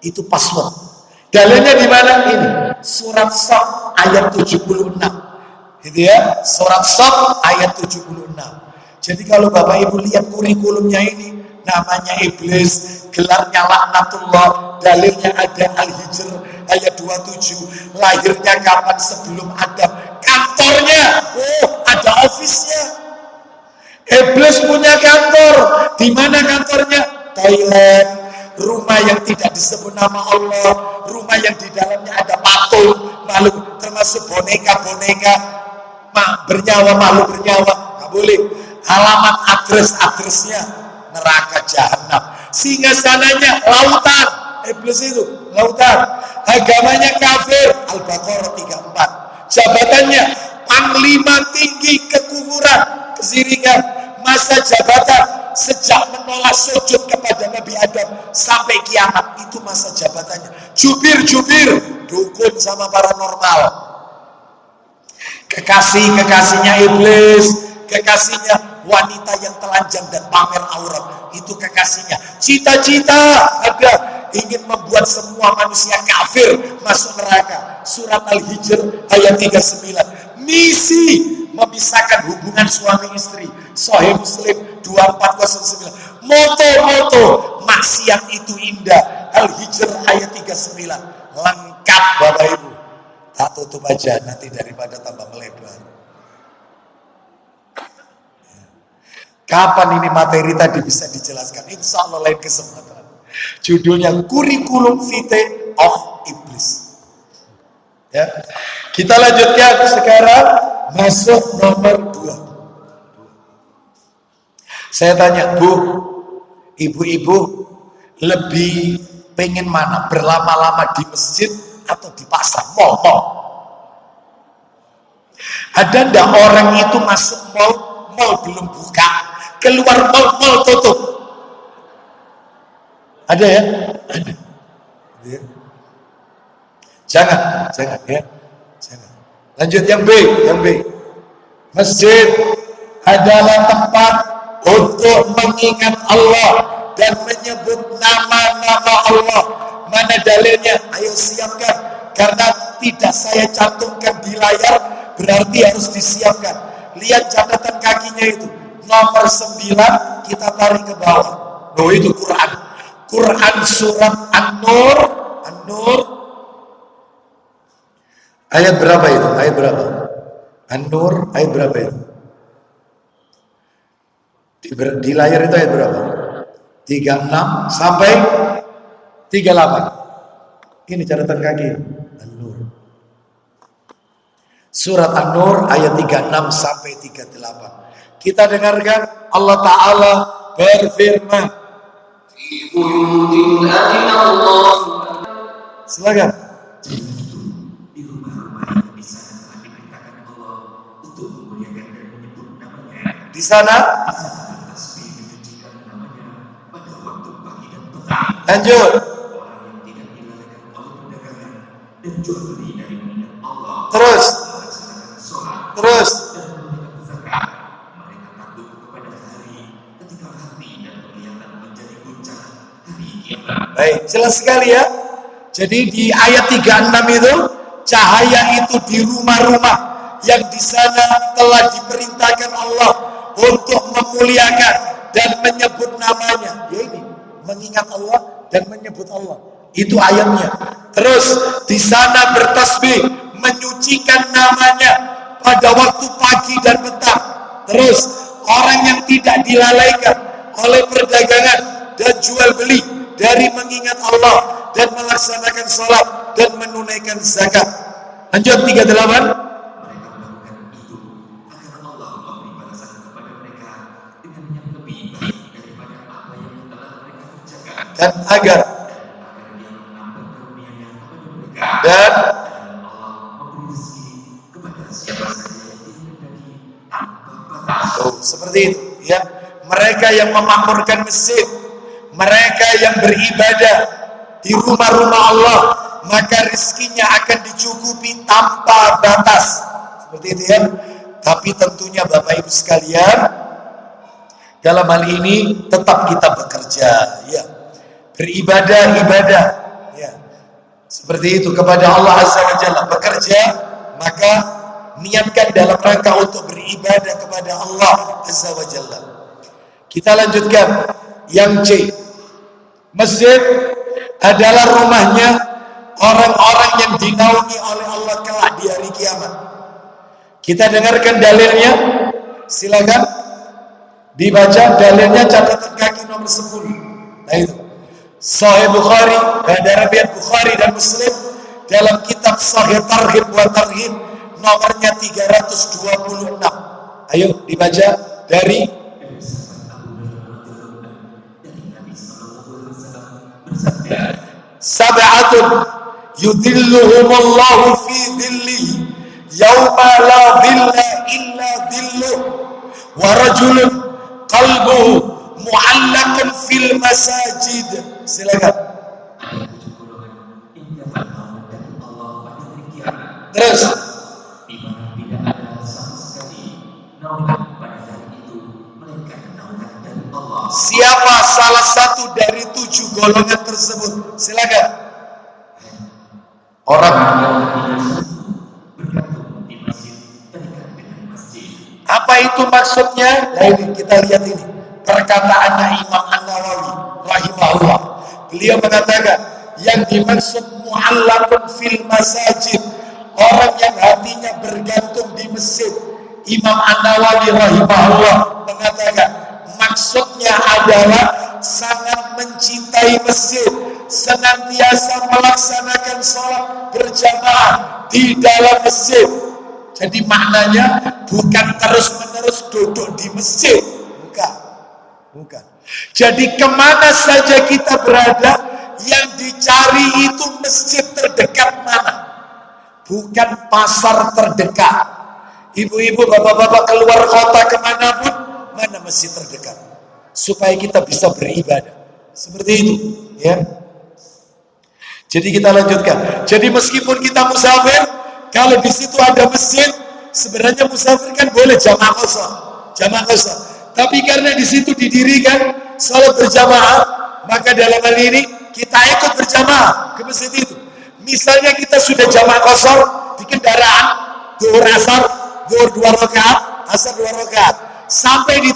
itu password. Dalilnya di mana ini? Surat Shaf ayat 76. Gitu ya, surat Shaf ayat 76. Jadi kalau Bapak Ibu lihat kurikulumnya ini, namanya iblis, gelarnya laknatullah, dalilnya ada Al-Hijr ayat 27, lahirnya kapan? Sebelum Adam. Kantornya, ada office-nya. Iblis punya kantor. Di mana kantornya? Thailand. Rumah yang tidak disebut nama Allah, rumah yang di dalamnya ada patung, makhluk, termasuk boneka-boneka bernyawa, makhluk bernyawa, nggak boleh. Alamat adresnya neraka jahanam. Singgah sananya lautan, iblis itu lautan. Agamanya kafir, Al-Baqarah 34. Jabatannya panglima tinggi kekufuran, kesiringan. Masa jabatan sejak menolak sujud kepada Nabi Adam sampai kiamat, itu masa jabatannya. Jubir dukun sama paranormal, kekasihnya iblis, kekasihnya wanita yang telanjang dan pamer aurat, itu kekasihnya. Cita-cita ada ingin membuat semua manusia kafir, masuk neraka. Surat Al-Hijr ayat 39. Misi memisahkan hubungan suami istri, Sahih Muslim 2409. Moto maksiat itu indah, Al-Hijr ayat 39. Lengkap Bapak Ibu. Tak tutup aja nanti daripada tambah melebar. Kapan ini materi tadi bisa dijelaskan? Insya Allah lain kesempatan. Judulnya Kurikulum Vitae of Iblis. Ya, kita lanjutkan sekarang, masuk nomor 2. Saya tanya, Bu, ibu-ibu lebih pengen mana? Berlama-lama di masjid atau di pasar, mall? Ada ndak orang itu masuk mall belum buka, keluar mall tutup? Ada ya? Ada. Ya. Jangan ya. Jangan. Lanjut yang B. Masjid adalah tempat untuk mengingat Allah dan menyebut nama-nama Allah. Mana dalilnya? Ayo siapkan. Karena tidak saya cantumkan di layar, berarti harus disiapkan. Lihat catatan kakinya itu. nomor 9 kita tarik ke bawah. Loh, itu Quran. Quran surat An-Nur. An-Nur ayat berapa itu? Ayat berapa? An-Nur ayat berapa itu? Di layar itu ayat berapa? 36 sampai 38. Ini catatan kaki. An-Nur. Surat An-Nur ayat 36 sampai 38. Kita dengarkan Allah Ta'ala berfirman. Silakan. Di rumah-rumah yang di sana telah diperintahkan Allah untuk memuliakan dan menyebut namanya. Di sana Bertasbih mensucikan namanya pada waktu pagi dan petang. lanjut. Orang yang tidak dilalaikan oleh perdagangan dan jual beli dari mengingat Allah. Terus. Melaksanakan sholat Terus. dan menunaikan zakat. Mereka takut kepada hari ketika hati dan penglihatan menjadi guncang hari kiamat. Baik, jelas sekali ya. Jadi di ayat 36 itu cahaya itu di rumah-rumah yang di sana telah diperintahkan Allah untuk memuliakan dan menyebut namanya. Ya ini, mengingat Allah dan menyebut Allah. Itu ayatnya. Terus di sana bertasbih, menyucikan namanya pada waktu pagi dan petang. Terus orang yang tidak dilalaikan oleh perdagangan dan jual beli dari mengingat Allah dan melaksanakan sholat dan menunaikan zakat. Lanjut 38. Mereka melakukan itu agar Allah memberi balasan kepada mereka dengan yang lebih baik daripada apa yang telah mereka kerjakan, Dan agar agar Dia menambah karunia-Nya kepada mereka, dan dan Allah memberi rezeki kepada siapa saja yang Dia kehendaki tanpa batas. seperti itu ya. Mereka yang memakmurkan masjid, mereka yang beribadah di rumah-rumah Allah, maka rezekinya akan dicukupi tanpa batas. Seperti itu ya. Tapi tentunya Bapak Ibu sekalian, dalam hal ini tetap kita bekerja ya. Beribadah ya. Seperti itu kepada Allah Azza wa Jalla, bekerja, maka niatkan dalam rangka untuk beribadah kepada Allah Azza wa Jalla. Kita lanjutkan yang C. Masjid adalah rumahnya orang-orang yang dinaungi oleh Allah kelak di hari kiamat. Kita dengarkan dalilnya. Silakan dibaca dalilnya, catatan kaki nomor 10. Nah itu Sahih Bukhari, ada riwayat Bukhari dan Muslim dalam kitab Sahih Targhib wa Tarhib nomornya 326. Ayo dibaca dari Sab'atun yudhilluhumullahu fi dhillihi yawma la dhilla illa dhilluh wa rajulun qalbuhu mu'allaqun fil masajid. Silakan. Ada 7 golongan yang dapat naungan dari Allah pada hari kiamat, Terus di mana tidak ada sama sekali naungan pada hari itu melainkan naungan dari Allah. siapa salah satu dari 7 golongan tersebut? Silakan. Orang yang tidak bergantung di masjid, terikat dengan masjid. apa itu maksudnya? Nah ini kita lihat ini perkataannya Imam An-Nawawi rahimahullah. Beliau mengatakan yang dimaksud mu'allaqun fil masajid, orang yang hatinya bergantung di masjid. Imam An-Nawawi rahimahullah mengatakan maksudnya adalah sangat mencintai masjid, senantiasa melaksanakan sholat berjamaah di dalam masjid. Jadi maknanya bukan terus-menerus duduk di masjid, bukan. Jadi kemana saja kita berada, yang dicari itu masjid terdekat mana, bukan pasar terdekat. Ibu-ibu, bapak-bapak keluar kota kemanapun, mana masjid terdekat, supaya kita bisa beribadah. Seperti itu, ya. Jadi kita lanjutkan. Jadi meskipun kita musafir, kalau di situ ada masjid, sebenarnya musafir kan boleh jamaah kosong. Tapi karena di situ didirikan salat berjamaah, maka dalam hal ini kita ikut berjamaah ke masjid itu. Misalnya kita sudah jamaah kosong di kendaraan, zuhur asar, zuhur 2 rakaat, asar 2 rakaat. sampai di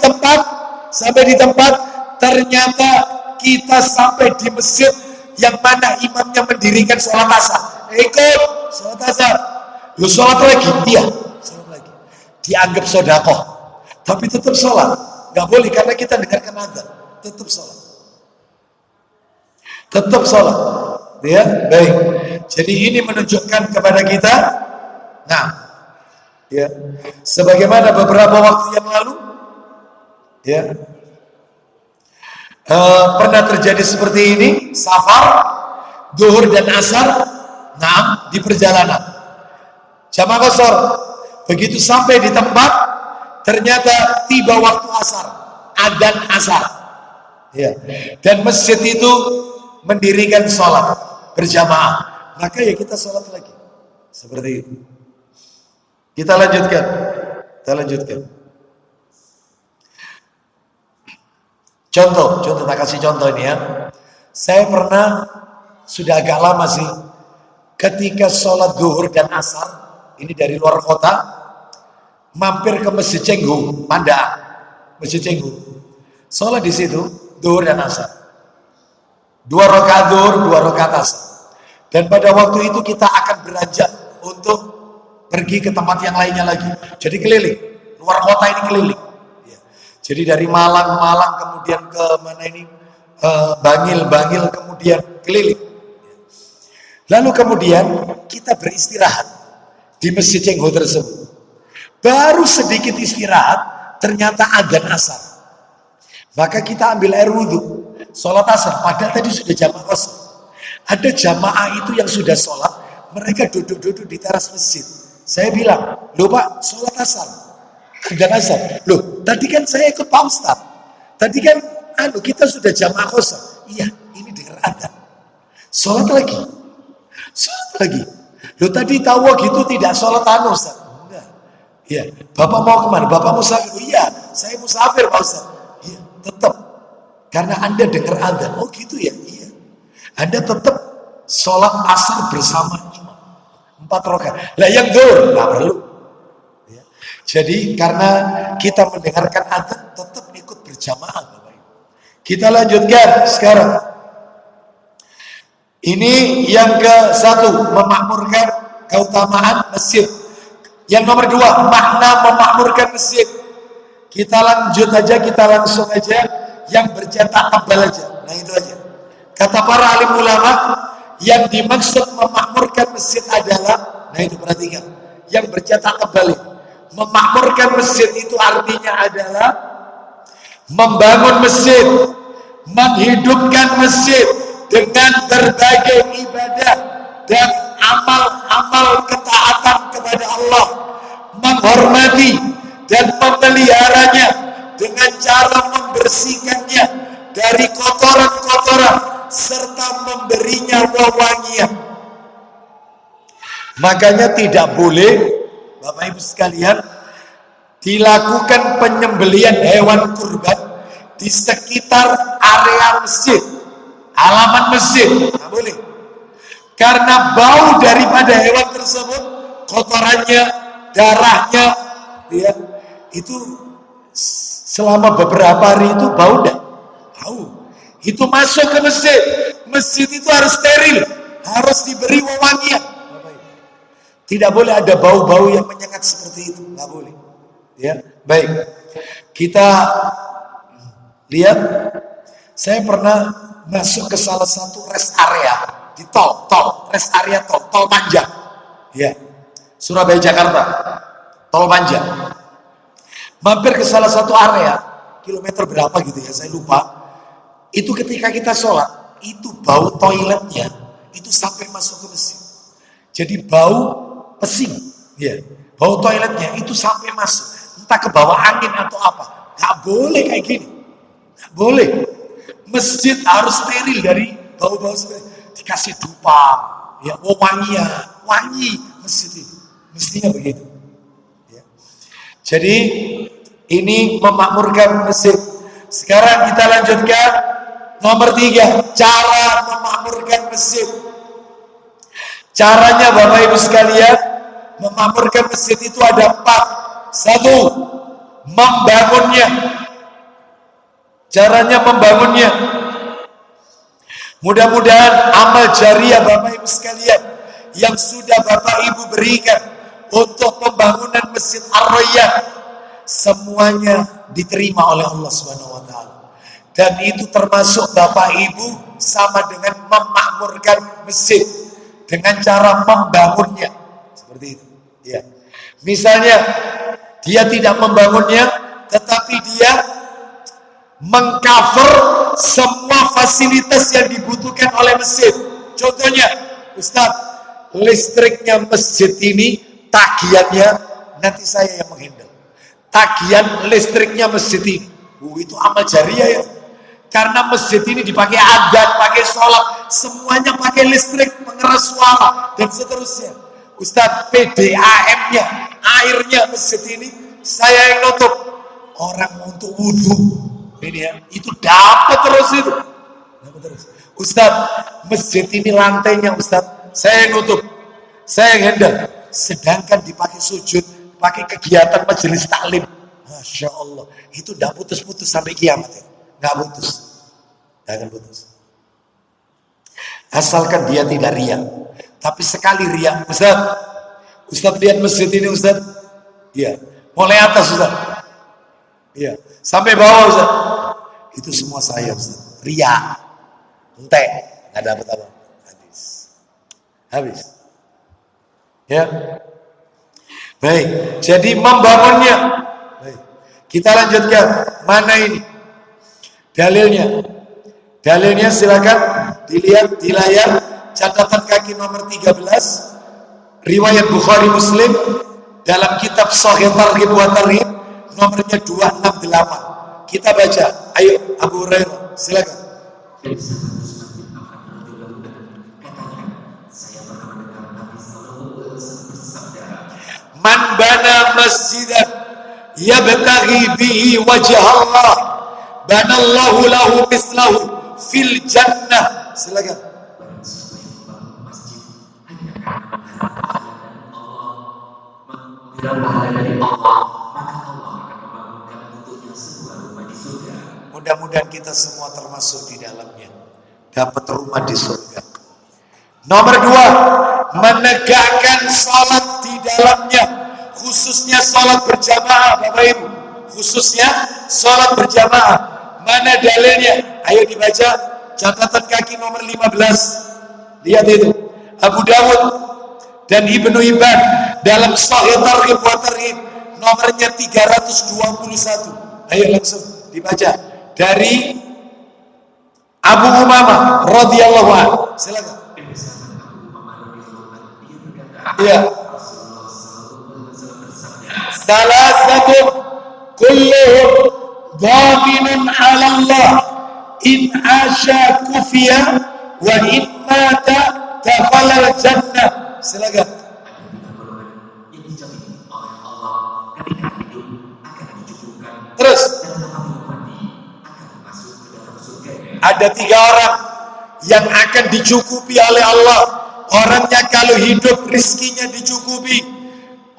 tempat ternyata kita sampai di masjid yang mana imamnya mendirikan sholat asar. Ikut sholat asar. Lu sholat lagi? Iya, sholat lagi. Dianggap sedekah, tapi tetap sholat. Gak boleh karena kita dengarkan azan. Tetap sholat. Tetap sholat. Ya, baik. Jadi ini menunjukkan kepada kita, nah, ya, sebagaimana beberapa waktu yang lalu, ya, pernah terjadi seperti ini, safar, zuhur dan asar, nah, di perjalanan. Jamaah qashar, begitu sampai di tempat, ternyata tiba waktu asar, adzan asar, ya, dan masjid itu mendirikan sholat berjamaah. Maka ya kita sholat lagi, seperti itu. Kita lanjutkan. Contoh tak kasih contoh ini ya. Saya pernah, sudah agak lama sih, ketika sholat zuhur dan asar, ini dari luar kota, mampir ke Masjid Cenggu, Pandaan, Masjid Cenggu. Sholat di situ, zuhur dan asar. 2 rakaat zuhur, 2 rakaat asar. Dan pada waktu itu kita akan beranjak untuk pergi ke tempat yang lainnya lagi. Jadi keliling, luar kota ini keliling. Ya. Jadi dari Malang kemudian ke mana ini, Bangil kemudian keliling. Lalu kemudian kita beristirahat di Masjid Cengho tersebut. Baru sedikit istirahat, ternyata adzan asar. Maka kita ambil air wudhu, sholat asar. Padahal tadi sudah jamaah asar. Ada jamaah itu yang sudah sholat, mereka duduk-duduk di teras masjid. Saya bilang, loh Pak, sholat asar, adzan asar. Loh, tadi kan saya ikut Pak Ustadz. Tadi kan, kita sudah jamaah asar. Iya, ini dengar adzan. Sholat lagi. Loh tadi tahu gitu tidak sholat Ustaz. Enggak. Iya, Bapak mau kemana? Bapak musafir? Oh, iya, saya musafir Pak Ustaz. Iya, tetap. Karena Anda dengar adzan. Oh gitu ya? Iya. Anda tetap sholat asar bersama imam 4 rakaat. Lah yang zuhur nggak perlu. Ya. Jadi karena kita mendengarkan adzan tetap ikut berjamaah, Bapak Ibu. Kita lanjutkan sekarang. Ini yang ke-1, memakmurkan keutamaan masjid. Yang nomor 2, makna memakmurkan masjid. Kita lanjut aja, kita langsung aja yang bercetak tebal aja. Nah itu aja. Kata para alim ulama, yang dimaksud memakmurkan masjid adalah, nah itu perhatikan, yang bercetak tebal itu. Memakmurkan masjid itu artinya adalah membangun masjid, menghidupkan masjid dengan berbagai ibadah dan amal-amal ketaatan kepada Allah, menghormati dan memeliharanya dengan cara membersihkannya dari kotoran-kotoran serta memberinya wewangian. Makanya tidak boleh, Bapak Ibu sekalian, dilakukan penyembelihan hewan kurban di sekitar area masjid, halaman masjid. Nggak boleh. Karena bau daripada hewan tersebut, kotorannya, darahnya, ya, itu selama beberapa hari itu bau enggak? Bau. Itu masuk ke masjid. Masjid itu harus steril, harus diberi wewangian. Tidak boleh ada bau-bau yang menyengat seperti itu, nggak boleh. Ya, baik. Kita lihat, saya pernah masuk ke salah satu rest area di rest area tol panjang. Ya, Surabaya Jakarta, tol panjang. Mampir ke salah satu area, kilometer berapa gitu ya, saya lupa. Itu ketika kita sholat, itu bau toiletnya itu sampai masuk ke masjid. Jadi bau pesing, ya, bau toiletnya itu sampai masuk, entah ke bawah angin atau apa. Nggak boleh kayak gini, nggak boleh. Masjid harus steril dari bau-bau seperti itu. Dikasih dupa, ya, wangi masjid ini, mestinya begitu. Ya. Jadi ini memakmurkan masjid. Sekarang kita lanjutkan. Nomor 3, cara memakmurkan masjid. Caranya Bapak Ibu sekalian, memakmurkan masjid itu ada 4. 1, membangunnya. Caranya membangunnya. Mudah-mudahan amal jariah Bapak Ibu sekalian yang sudah Bapak Ibu berikan untuk pembangunan Masjid Ar-Rayyan semuanya diterima oleh Allah Subhanahu wa taala. Dan itu termasuk Bapak Ibu sama dengan memakmurkan masjid dengan cara membangunnya. Seperti itu. Ya. Misalnya dia tidak membangunnya, tetapi dia mengcover semua fasilitas yang dibutuhkan oleh masjid. Contohnya, Ustaz, listriknya masjid ini tagihannya nanti saya yang menghandle. Tagihan listriknya masjid ini. Itu amal jariah ya. Karena masjid ini dipakai adzan, pakai sholat, semuanya pakai listrik, pengeras suara dan seterusnya. Ustaz, PDAM-nya, airnya masjid ini saya yang nutup. Orang untuk wudhu ini ya, itu dapat terus itu. Dapat terus. Ustaz, masjid ini lantainya Ustaz, saya yang nutup, saya yang handle. Sedangkan dipakai sujud, pakai kegiatan majelis taklim. Masya Allah, itu tidak putus-putus sampai kiamat ya. Nggak putus, nggak akan putus. Asalkan dia tidak riya. Tapi sekali riya, Ustaz lihat masjid ini Ustaz. Iya, mulai atas Ustaz. Iya, sampai bawah Ustaz. Itu semua saya Ustaz. Riya, entek, nggak dapat apa. Habis. Ya. Baik, jadi membangunnya. Baik. Kita lanjutkan. Mana ini? Dalilnya. Dalilnya silakan dilihat di layar catatan kaki nomor 13 riwayat Bukhari Muslim dalam kitab Shahih Targhib wa Tarhib nomornya 268. Kita baca. Ayo Abu Hurairah, silakan. Man bana masjidan yabtaghi bihi wajh Allah banallahu lahu mislahu fil jannah. Silakan. Mudah-mudahan kita semua termasuk di dalamnya, dapat rumah di surga. Nomor 2, menegakkan salat di dalamnya, khususnya salat berjamaah Bapak Ibu, khususnya salat berjamaah. Mana dalilnya? Ayo dibaca catatan kaki nomor 15. Lihat itu. Abu Dawud dan Ibnu Hibban dalam Shahih Targhib wa Tarhib nomornya 321. Ayo langsung dibaca dari Abu Umamah radhiyallahu anhu. Silakan. Iya. Salasatun kulluhum dhaminun 'ala Allah in asya kufiya wa in mata tafalal jannah. Silakan. Terus ada 3 orang yang akan dicukupi oleh Allah. Orangnya kalau hidup rizkinya dicukupi,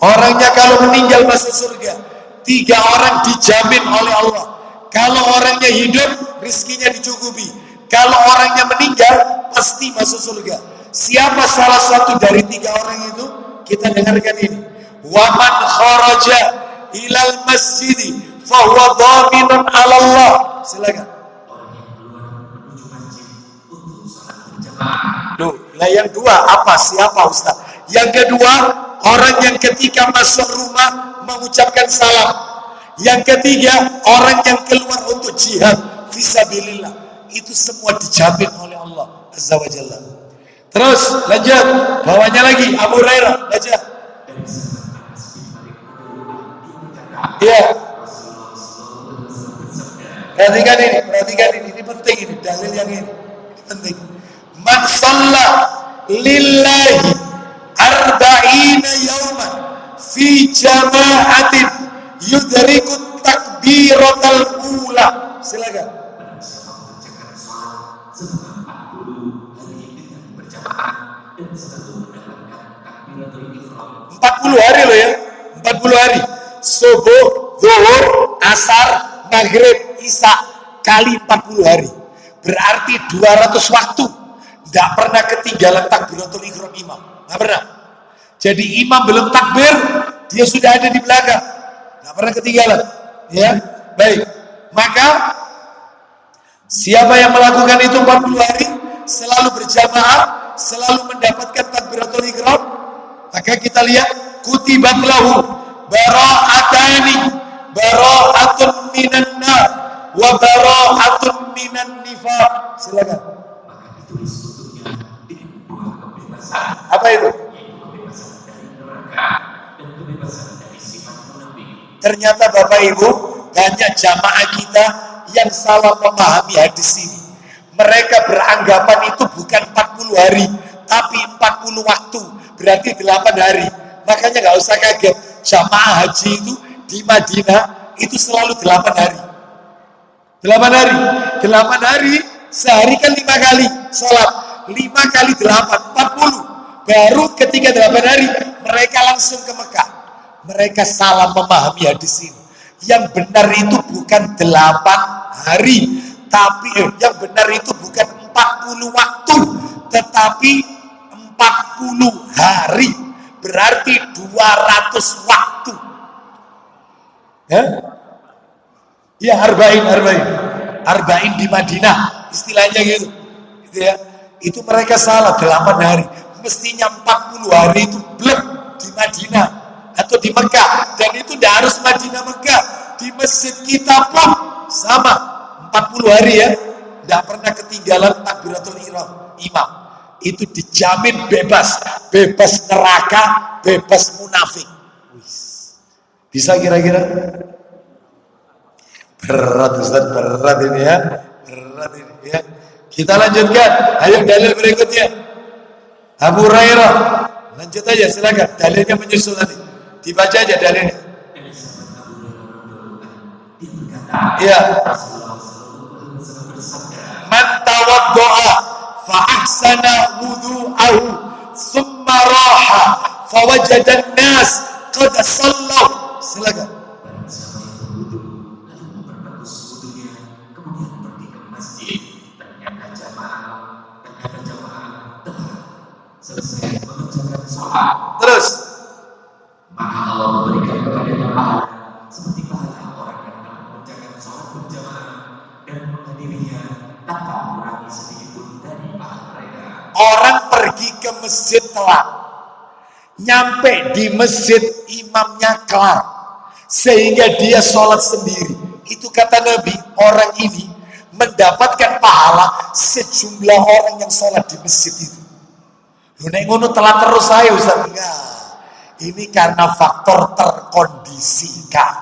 orangnya kalau meninggal masuk surga. 3 orang dijamin oleh Allah. Kalau orangnya hidup rizkinya dicukupi, kalau orangnya meninggal pasti masuk surga. Siapa salah satu dari 3 orang itu? Kita dengarkan ini. Waman kharaja ilal masjidi fahuwa dhaminun 'ala Allah. Silakan. Loh, lah yang 2 apa? Siapa Ustaz? Yang kedua, orang yang ketika masuk rumah mengucapkan salam. Yang ketiga, orang yang keluar untuk jihad fisabilillah. Itu semua dijamin oleh Allah Azza wa Jalla. Terus lanjut, bawahnya lagi Abu Hurairah, baca. Iya. Perhatikan ini penting ini, dalil yang ini penting. Man shalla lillahi arba'ina yawman fi jama'atin yudrikut takbiratal ula. Silakan. 40 hari loh ya, 40 hari. Subuh, zuhur, asar, maghrib, isya kali 40 hari. Berarti 200 waktu. Tidak pernah ketinggalan takbiratul ihram imam. Tidak pernah. Jadi imam belum takbir, dia sudah ada di belakang. Tidak pernah ketinggalan. Ya, baik. Maka siapa yang melakukan itu 40 hari, selalu berjamaah, selalu mendapatkan takbiratul ihram, maka kita lihat kutibat lahu bara'atani, bara'atun minan nar wa bara'atun minan nifaq. Silakan. Maka ditulis untuknya dengan dua kebebasan. Apa itu? Yaitu kebebasan dari neraka dan kebebasan dari sifat munafik. Ternyata Bapak Ibu, banyak jamaah kita yang salah memahami hadis ini. Mereka beranggapan itu bukan 40 hari, tapi 40 waktu, berarti 8 hari. Makanya nggak usah kaget, jamaah haji itu di Madinah itu selalu 8 hari. 8 hari, 8 hari, sehari kan 5 kali sholat, 5 kali 8, 40. Baru ketika 8 hari, mereka langsung ke Mekah. Mereka salah memahami hadis ini. Yang benar itu bukan 8 hari, tapi yang benar itu bukan 40 waktu, tetapi 40 hari. Berarti 200 waktu. Ya, arba'in di Madinah, istilahnya gitu. Gitu ya. Itu mereka salah 8 hari. Mestinya 40 hari itu blek di Madinah atau di Mekah, dan itu tidak harus Madinah Mekah, di masjid kita pun sama 40 hari ya, tidak pernah ketinggalan takbiratul ihram imam. Itu dijamin bebas neraka, bebas munafik. Bisa kira-kira? Berat Ustaz, berat ini ya, berat ini ya. Kita lanjutkan, ayo dalil berikutnya. Abu Hurairah, lanjut aja silakan, dalilnya menyusul nanti. Dibaca aja dalilnya. Iya. Man tawaddo'a fa ahsana wudu'ahu thumma raha fa wajada an-nas qad sallu. Silakan. Siapa yang berwudu lalu memperbagus wudunya, kemudian pergi ke masjid, ternyata jamaah telah selesai mengerjakan sholat. Terus, maka Allah memberikan kepadanya pahala seperti pahala orang yang telah mengerjakan sholat berjamaah dan menghadirinya tanpa mengurangi sedikit pun dari pahala mereka. orang pergi ke masjid telat, nyampe di masjid imamnya kelar, sehingga dia sholat sendiri. Itu kata Nabi, orang ini mendapatkan pahala sejumlah orang yang sholat di masjid itu. Lu nek ngono telat terus saya Ustaz. Enggak. Ini karena faktor terkondisikan,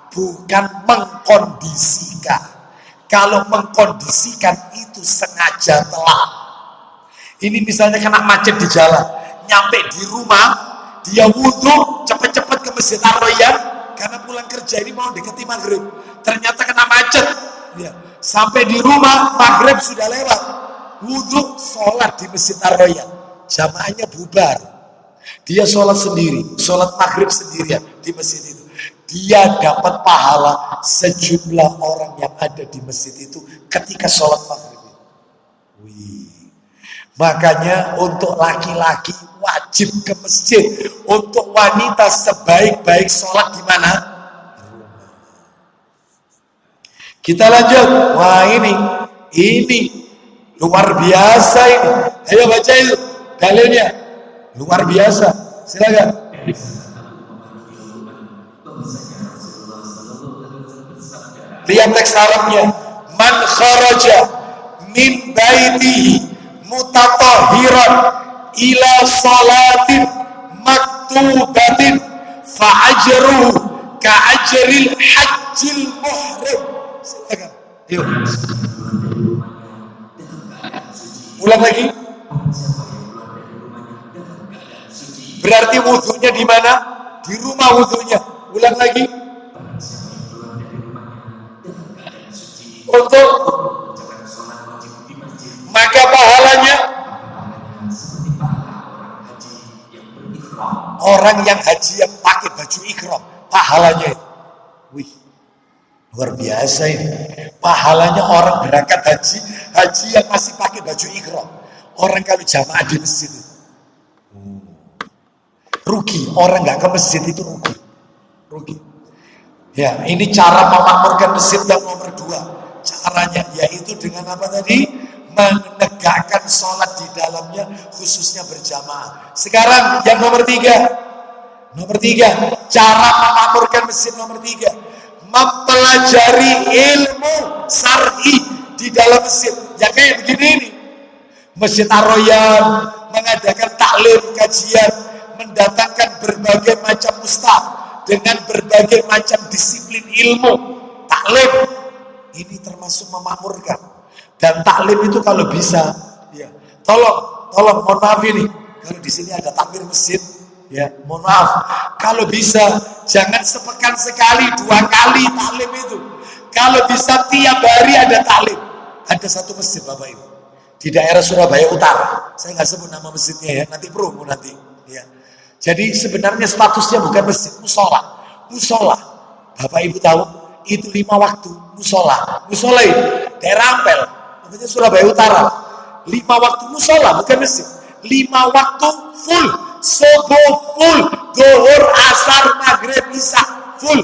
bukan mengkondisikan. Kalau mengkondisikan itu sengaja telat. Ini misalnya kena macet di jalan, nyampe di rumah, dia wudhu cepet-cepet ke Masjid Ar-Rayyan karena pulang kerja, ini mau deketi maghrib. Ternyata kena macet, ya. Sampai di rumah maghrib sudah lewat, wudhu sholat di Masjid Ar-Rayyan, jamaahnya bubar. Dia sholat sendiri, sholat maghrib sendirian di masjid itu. Dia dapat pahala sejumlah orang yang ada di masjid itu ketika sholat maghrib. Wih. Makanya untuk laki-laki wajib ke masjid. Untuk wanita sebaik-baik sholat di mana? Kita lanjut. Wah ini luar biasa ini. Ayo baca itu dalilnya. Luar biasa. Silakan. Lihat teks Arabnya. Man kharaja min baitihi mutatahhiran ila salatin maktubatin fa ajruhu ka ajril hajjil muhrim. Silakan. Yuk. Ulang lagi. Berarti wudhunya di mana? Di rumah wudhunya. Ulang lagi. Untuk maka pahalanya orang yang haji yang pakai baju ihram, pahalanya itu. Wih, luar biasa ini. Pahalanya orang berangkat haji yang masih pakai baju ihram. Orang kalau jamaah di masjid itu. Rugi, orang nggak ke masjid itu rugi. Ya, ini cara memakmurkan masjid yang nomor 2. Caranya yaitu dengan apa tadi? Menegakkan sholat di dalamnya, khususnya berjamaah. Sekarang yang nomor 3, cara memakmurkan masjid nomor 3, mempelajari ilmu syar'i di dalam masjid. Ya kayak begini ini. Masjid Ar-Royan mengadakan taklim, kajian, mendatangkan berbagai macam ustaz dengan berbagai macam disiplin ilmu. Taklim ini termasuk memakmurkan. Dan taklim itu kalau bisa, ya, tolong mohon maaf ini, kalau di sini ada takmir masjid, ya, mohon maaf, kalau bisa jangan sepekan sekali, 2 kali taklim itu. Kalau bisa tiap hari ada taklim. Ada satu masjid Bapak Ibu di daerah Surabaya Utara. Saya nggak sebut nama masjidnya ya, nanti promo nanti. Ya. Jadi sebenarnya statusnya bukan masjid, musola. Bapak Ibu tahu itu 5 waktu musola ini daerah Ampel, namanya Surabaya Utara. 5 waktu musola bukan masjid. 5 waktu full, subuh full, zuhur, asar, maghrib, isya full.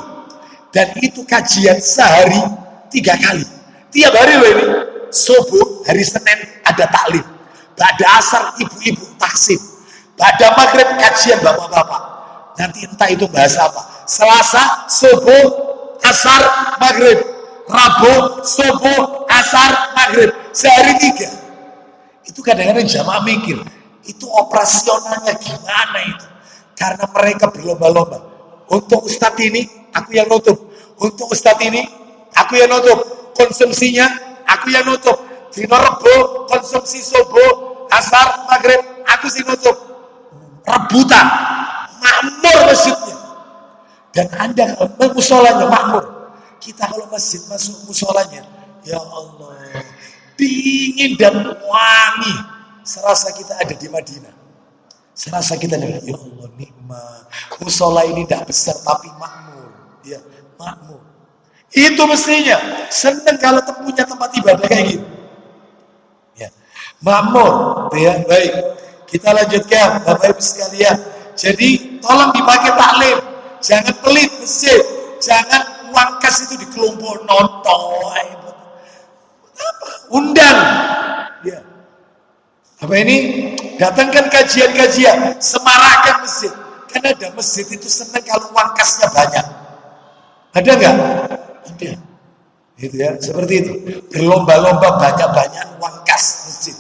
Dan itu kajian sehari 3 kali. Tiap hari loh ini. Subuh hari Senin ada taklim. Pada asar ibu-ibu taksim. Pada maghrib kajian bapak-bapak. Nanti entah itu bahasa apa. Selasa subuh, asar, maghrib. Rabu subuh, asar, maghrib. Sehari 3. Itu kadang-kadang jamaah mikir, itu operasionalnya gimana itu? Karena mereka berlomba-lomba. Untuk ustadz ini, aku yang nutup. Untuk ustadz ini, aku yang nutup. Konsumsinya, aku yang nutup. Dino Rebo, konsumsi subuh, asar, maghrib, aku sih nutup. Rebutan, makmur masjidnya. Dan Anda kalau musolanya makmur. Kita kalau masjid masuk musolanya, ya Allah, dingin dan wangi. Serasa kita ada di Madinah. Serasa kita ada, ya Allah, nikmat. Musola ini tidak besar tapi makmur. Ya, makmur. Itu mestinya senang kalau punya tempat ibadah kayak gitu. Ya, makmur. Ya, baik. Kita lanjutkan, Bapak Ibu sekalian. Jadi tolong dipakai taklim. Jangan pelit masjid. Jangan uang kas itu di kelompok nonton. Undang. Ya. Apa ini? Datangkan kajian-kajian, semarakkan masjid. Karena ada masjid itu senang kalau uang kasnya banyak. Ada nggak? Ada. Gitu ya, seperti itu. Berlomba-lomba banyak-banyak uang kas masjid.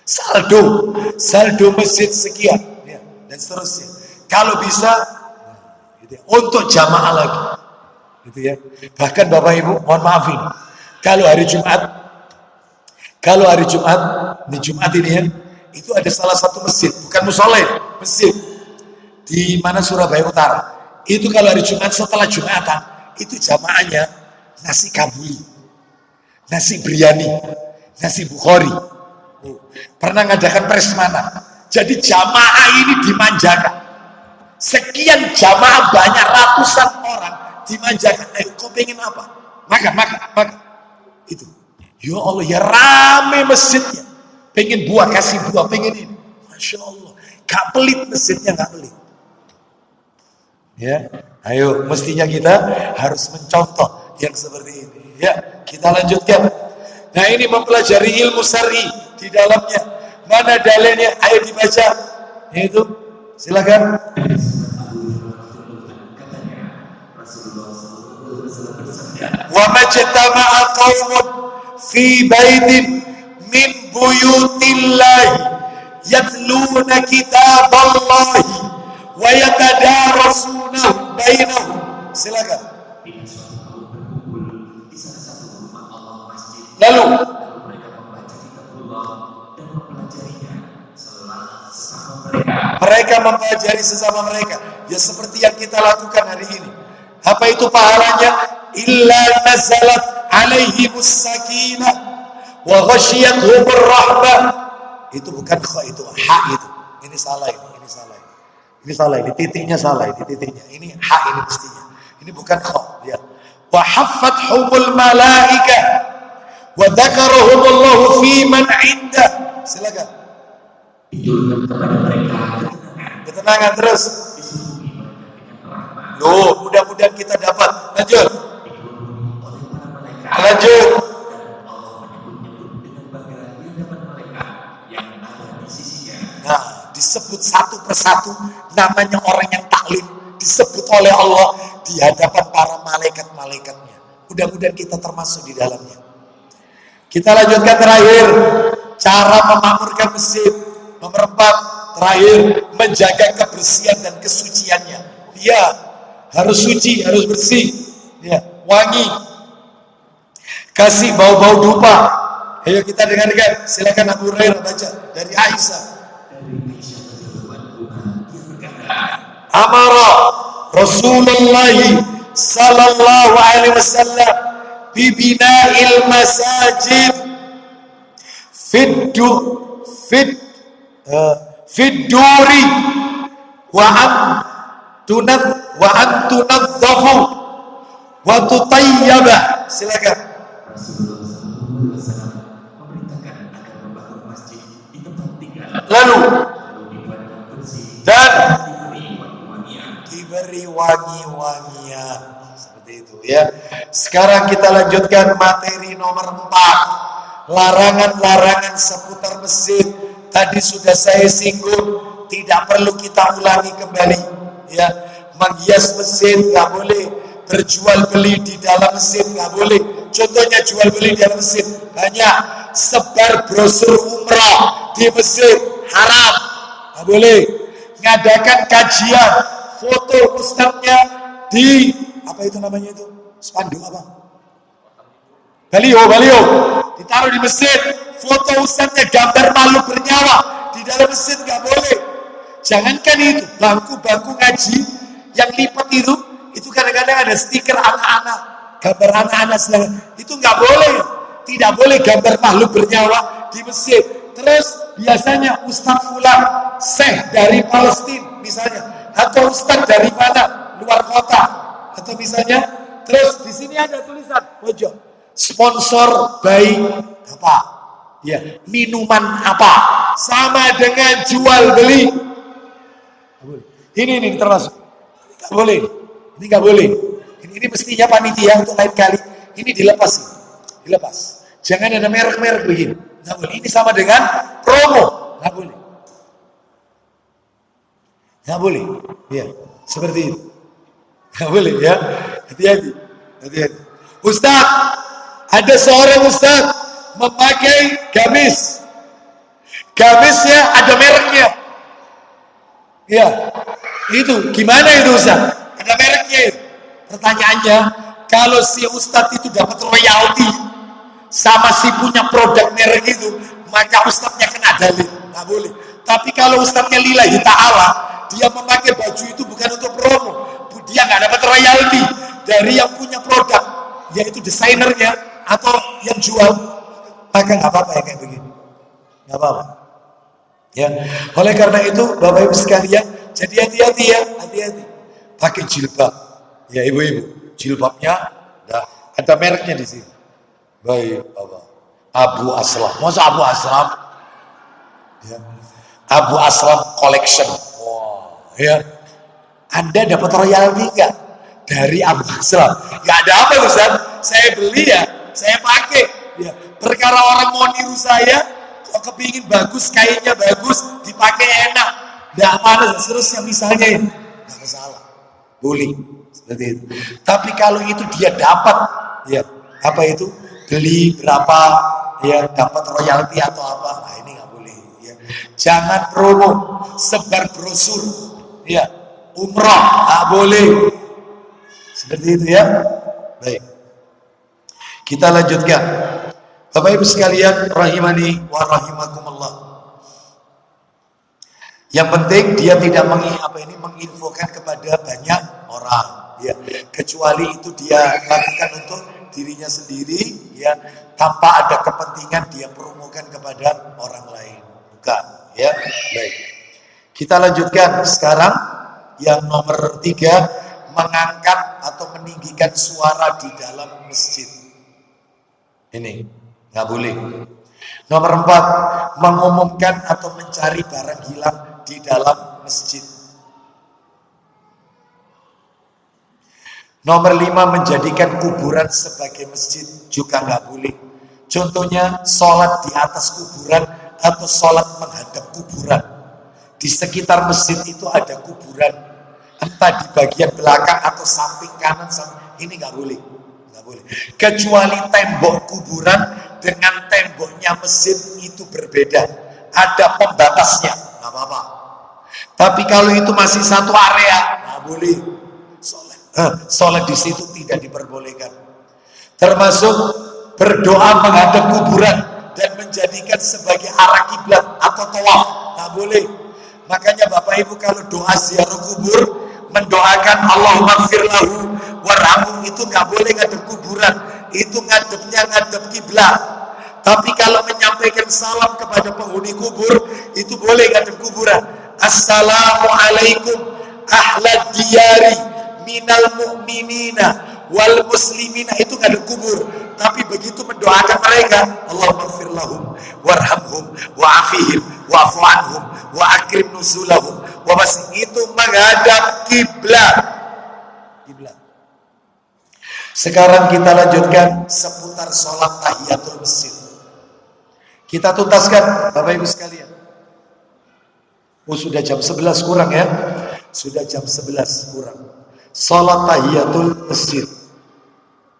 Saldo masjid sekian, ya, dan seterusnya. Kalau bisa, gitu ya, untuk jamaah lagi. Gitu ya. Bahkan Bapak Ibu, mohon maaf ini. Kalau hari Jumat, di Jumat ini ya, itu ada salah satu masjid, bukan musola, masjid di mana Surabaya Utara. Itu kalau hari Jumat setelah Jumatan, itu jamaahnya nasi kabuli, nasi biryani, nasi bukhari. Pernah ngadakan prasmanan. Jadi jamaah ini dimanjakan. Sekian jamaah banyak ratusan orang dimanjakan. Kau pengen apa? Makan. Itu. Ya Allah, ya rame masjidnya. Pengen buah, kasih buah, pengen ini. Masya Allah. Gak pelit masjidnya, gak pelit. Ya, ayo, mestinya kita harus mencontoh yang seperti ini. Ya, kita lanjutkan. Nah, ini mempelajari ilmu syar'i di dalamnya. Mana dalilnya? Ayo dibaca. Itu, silakan. Wa majtama'a qaumun fi baitin min buyutillahi yatluna kitaballahi wa yatadarasunahu bainahum. Silakan. Lalu mereka mempelajari sesama mereka. Ya seperti yang kita lakukan hari ini. Apa itu pahalanya? Illa nazalat alaihimus sakinah wa ghasyiyatuhumur rahmah. Itu bukan kha, itu ha itu. Ini salah ini. Ini titiknya salah, ini titiknya. Ini ha ini mestinya. Ini Ini bukan kha, ya. Wa haffathumul malaika wa dzakarahumullahu fi man 'inda. Silakan. Tidurkan kepada mereka Ketenangan terus. Loh, mudah-mudahan kita dapat. Lanjut. Lanjut. Nah, disebut satu persatu namanya orang yang taklim, disebut oleh Allah di hadapan para malaikat-malaikatnya. Mudah-mudahan kita termasuk di dalamnya. Kita lanjutkan terakhir, cara memakmurkan masjid. Nomor 4, terakhir, menjaga kebersihan dan kesuciannya. Iya, harus suci, harus bersih, ya, wangi. Kasih bau-bau dupa. Ayo kita dengarkan. Silakan Abu Hurairah baca dari Aisyah. Amara Rasulullah sallallahu alaihi wasallam bi bina'il masajid fidduri wa tunadzafu wa tutayyaba. Silakan. Lalu dan diberi wangi-wangian seperti itu ya. Sekarang kita lanjutkan materi nomor 4, larangan-larangan seputar masjid. Tadi sudah saya singgung, tidak perlu kita ulangi kembali ya. Menghias masjid nggak boleh, berjual beli di dalam masjid nggak boleh. Contohnya jual beli di dalam masjid banyak, sebar brosur umrah di masjid haram, nggak boleh. Ngadakan kajian, foto ustadznya di apa itu namanya itu, spanduk apa, balio ditaruh di masjid, foto ustadznya gambar makhluk bernyawa di dalam masjid nggak boleh. Jangankan itu, bangku-bangku ngaji yang lipat itu kadang-kadang ada stiker anak-anak, gambar anak-anak sedang, itu nggak boleh. Tidak boleh gambar makhluk bernyawa di masjid. Terus biasanya Ustaz fulan, Syekh dari Palestina misalnya, atau Ustaz dari mana, luar kota, atau misalnya, terus di sini ada tulisan pojok, sponsor by apa, ya, minuman apa, sama dengan jual beli. Ini termasuk, nggak boleh, ini nggak boleh. Ini mestinya panitia untuk lain kali. Ini dilepas. Jangan ada merek-merek begini. Nggak boleh. Ini sama dengan promo. Nggak boleh. Nggak boleh. Ya, seperti itu. Nggak boleh ya. Hati-hati. Ustaz, ada seorang ustaz memakai gamis. Gamisnya ada mereknya. Ya, itu gimana itu ustaz? Ada mereknya itu. Pertanyaannya, kalau si ustadz itu dapat royalti sama si punya produk merek itu, maka ustadznya kena dalil, nggak boleh. Tapi kalau ustadznya lillahi ta'ala, dia memakai baju itu bukan untuk promo, dia nggak dapat royalti dari yang punya produk, yaitu desainernya atau yang jual, maka nggak apa-apa ya kayak begini, nggak apa-apa. Ya, oleh karena itu Bapak Ibu sekalian, jadi hati-hati ya, hati-hati. Pakai jilbab. Ya ibu-ibu, jilbabnya ada mereknya di sini. Baik, Bapak. Abu Aslam. Masa Abu Aslam? Ya. Abu Aslam Collection. Wow, ya. Anda dapat royalti enggak dari Abu Aslam? Enggak ada apa Ustaz? Saya beli ya, saya pakai. Ya. Perkara orang mau niru saya, kok kepingin bagus, kainnya bagus, dipakai enak. Enggak panas, seterusnya misalnya ini. Enggak masalah. Boleh. Seperti itu. Tapi kalau itu dia dapat, ya apa itu, beli berapa, ya dapat royalti atau apa, nah ini nggak boleh. Ya. Jangan promo, sebar brosur, ya umrah nggak boleh. Seperti itu ya. Baik. Kita lanjutkan. Bapak Ibu sekalian, rahimani wa rahimakumullah. Yang penting dia tidak menginfokan kepada banyak orang. Ya, kecuali itu dia lakukan untuk dirinya sendiri, ya, tanpa ada kepentingan dia promokan kepada orang lain, bukan, ya. Baik, kita lanjutkan sekarang yang nomor 3, mengangkat atau meninggikan suara di dalam masjid. Ini nggak boleh. Nomor 4, mengumumkan atau mencari barang hilang di dalam masjid. Nomor 5, menjadikan kuburan sebagai masjid juga nggak boleh. Contohnya sholat di atas kuburan atau sholat menghadap kuburan. Di sekitar masjid itu ada kuburan, entah di bagian belakang atau samping kanan, ini nggak boleh, nggak boleh. Kecuali tembok kuburan dengan temboknya masjid itu berbeda, ada pembatasnya, nggak apa-apa. Tapi kalau itu masih satu area, nggak boleh. Sholat di situ tidak diperbolehkan. Termasuk berdoa menghadap kuburan dan menjadikan sebagai arah kiblat atau tawaf, nggak boleh. Makanya Bapak Ibu kalau doa ziarah kubur, mendoakan Allahumma firlahu warhamhu, itu nggak boleh ngadep kuburan, itu ngadepnya ngadep kiblat. Tapi kalau menyampaikan salam kepada penghuni kubur, itu boleh ngadep kuburan. Assalamualaikum ahlad diyari minal mu'minina wal muslimina, itu ngadep kubur. Tapi begitu mendoakan mereka, Allahumma ighfir lahum warhamhum wa'afihim wa'fu anhum wa akrim nuzulahum wa basing, itu menghadap kiblat. Sekarang kita lanjutkan seputar sholat tahiyatul masjid. Kita tuntaskan Bapak Ibu sekalian. Sudah jam 11 kurang ya. Sudah jam 11 kurang. Sholat tahiyatul masjid.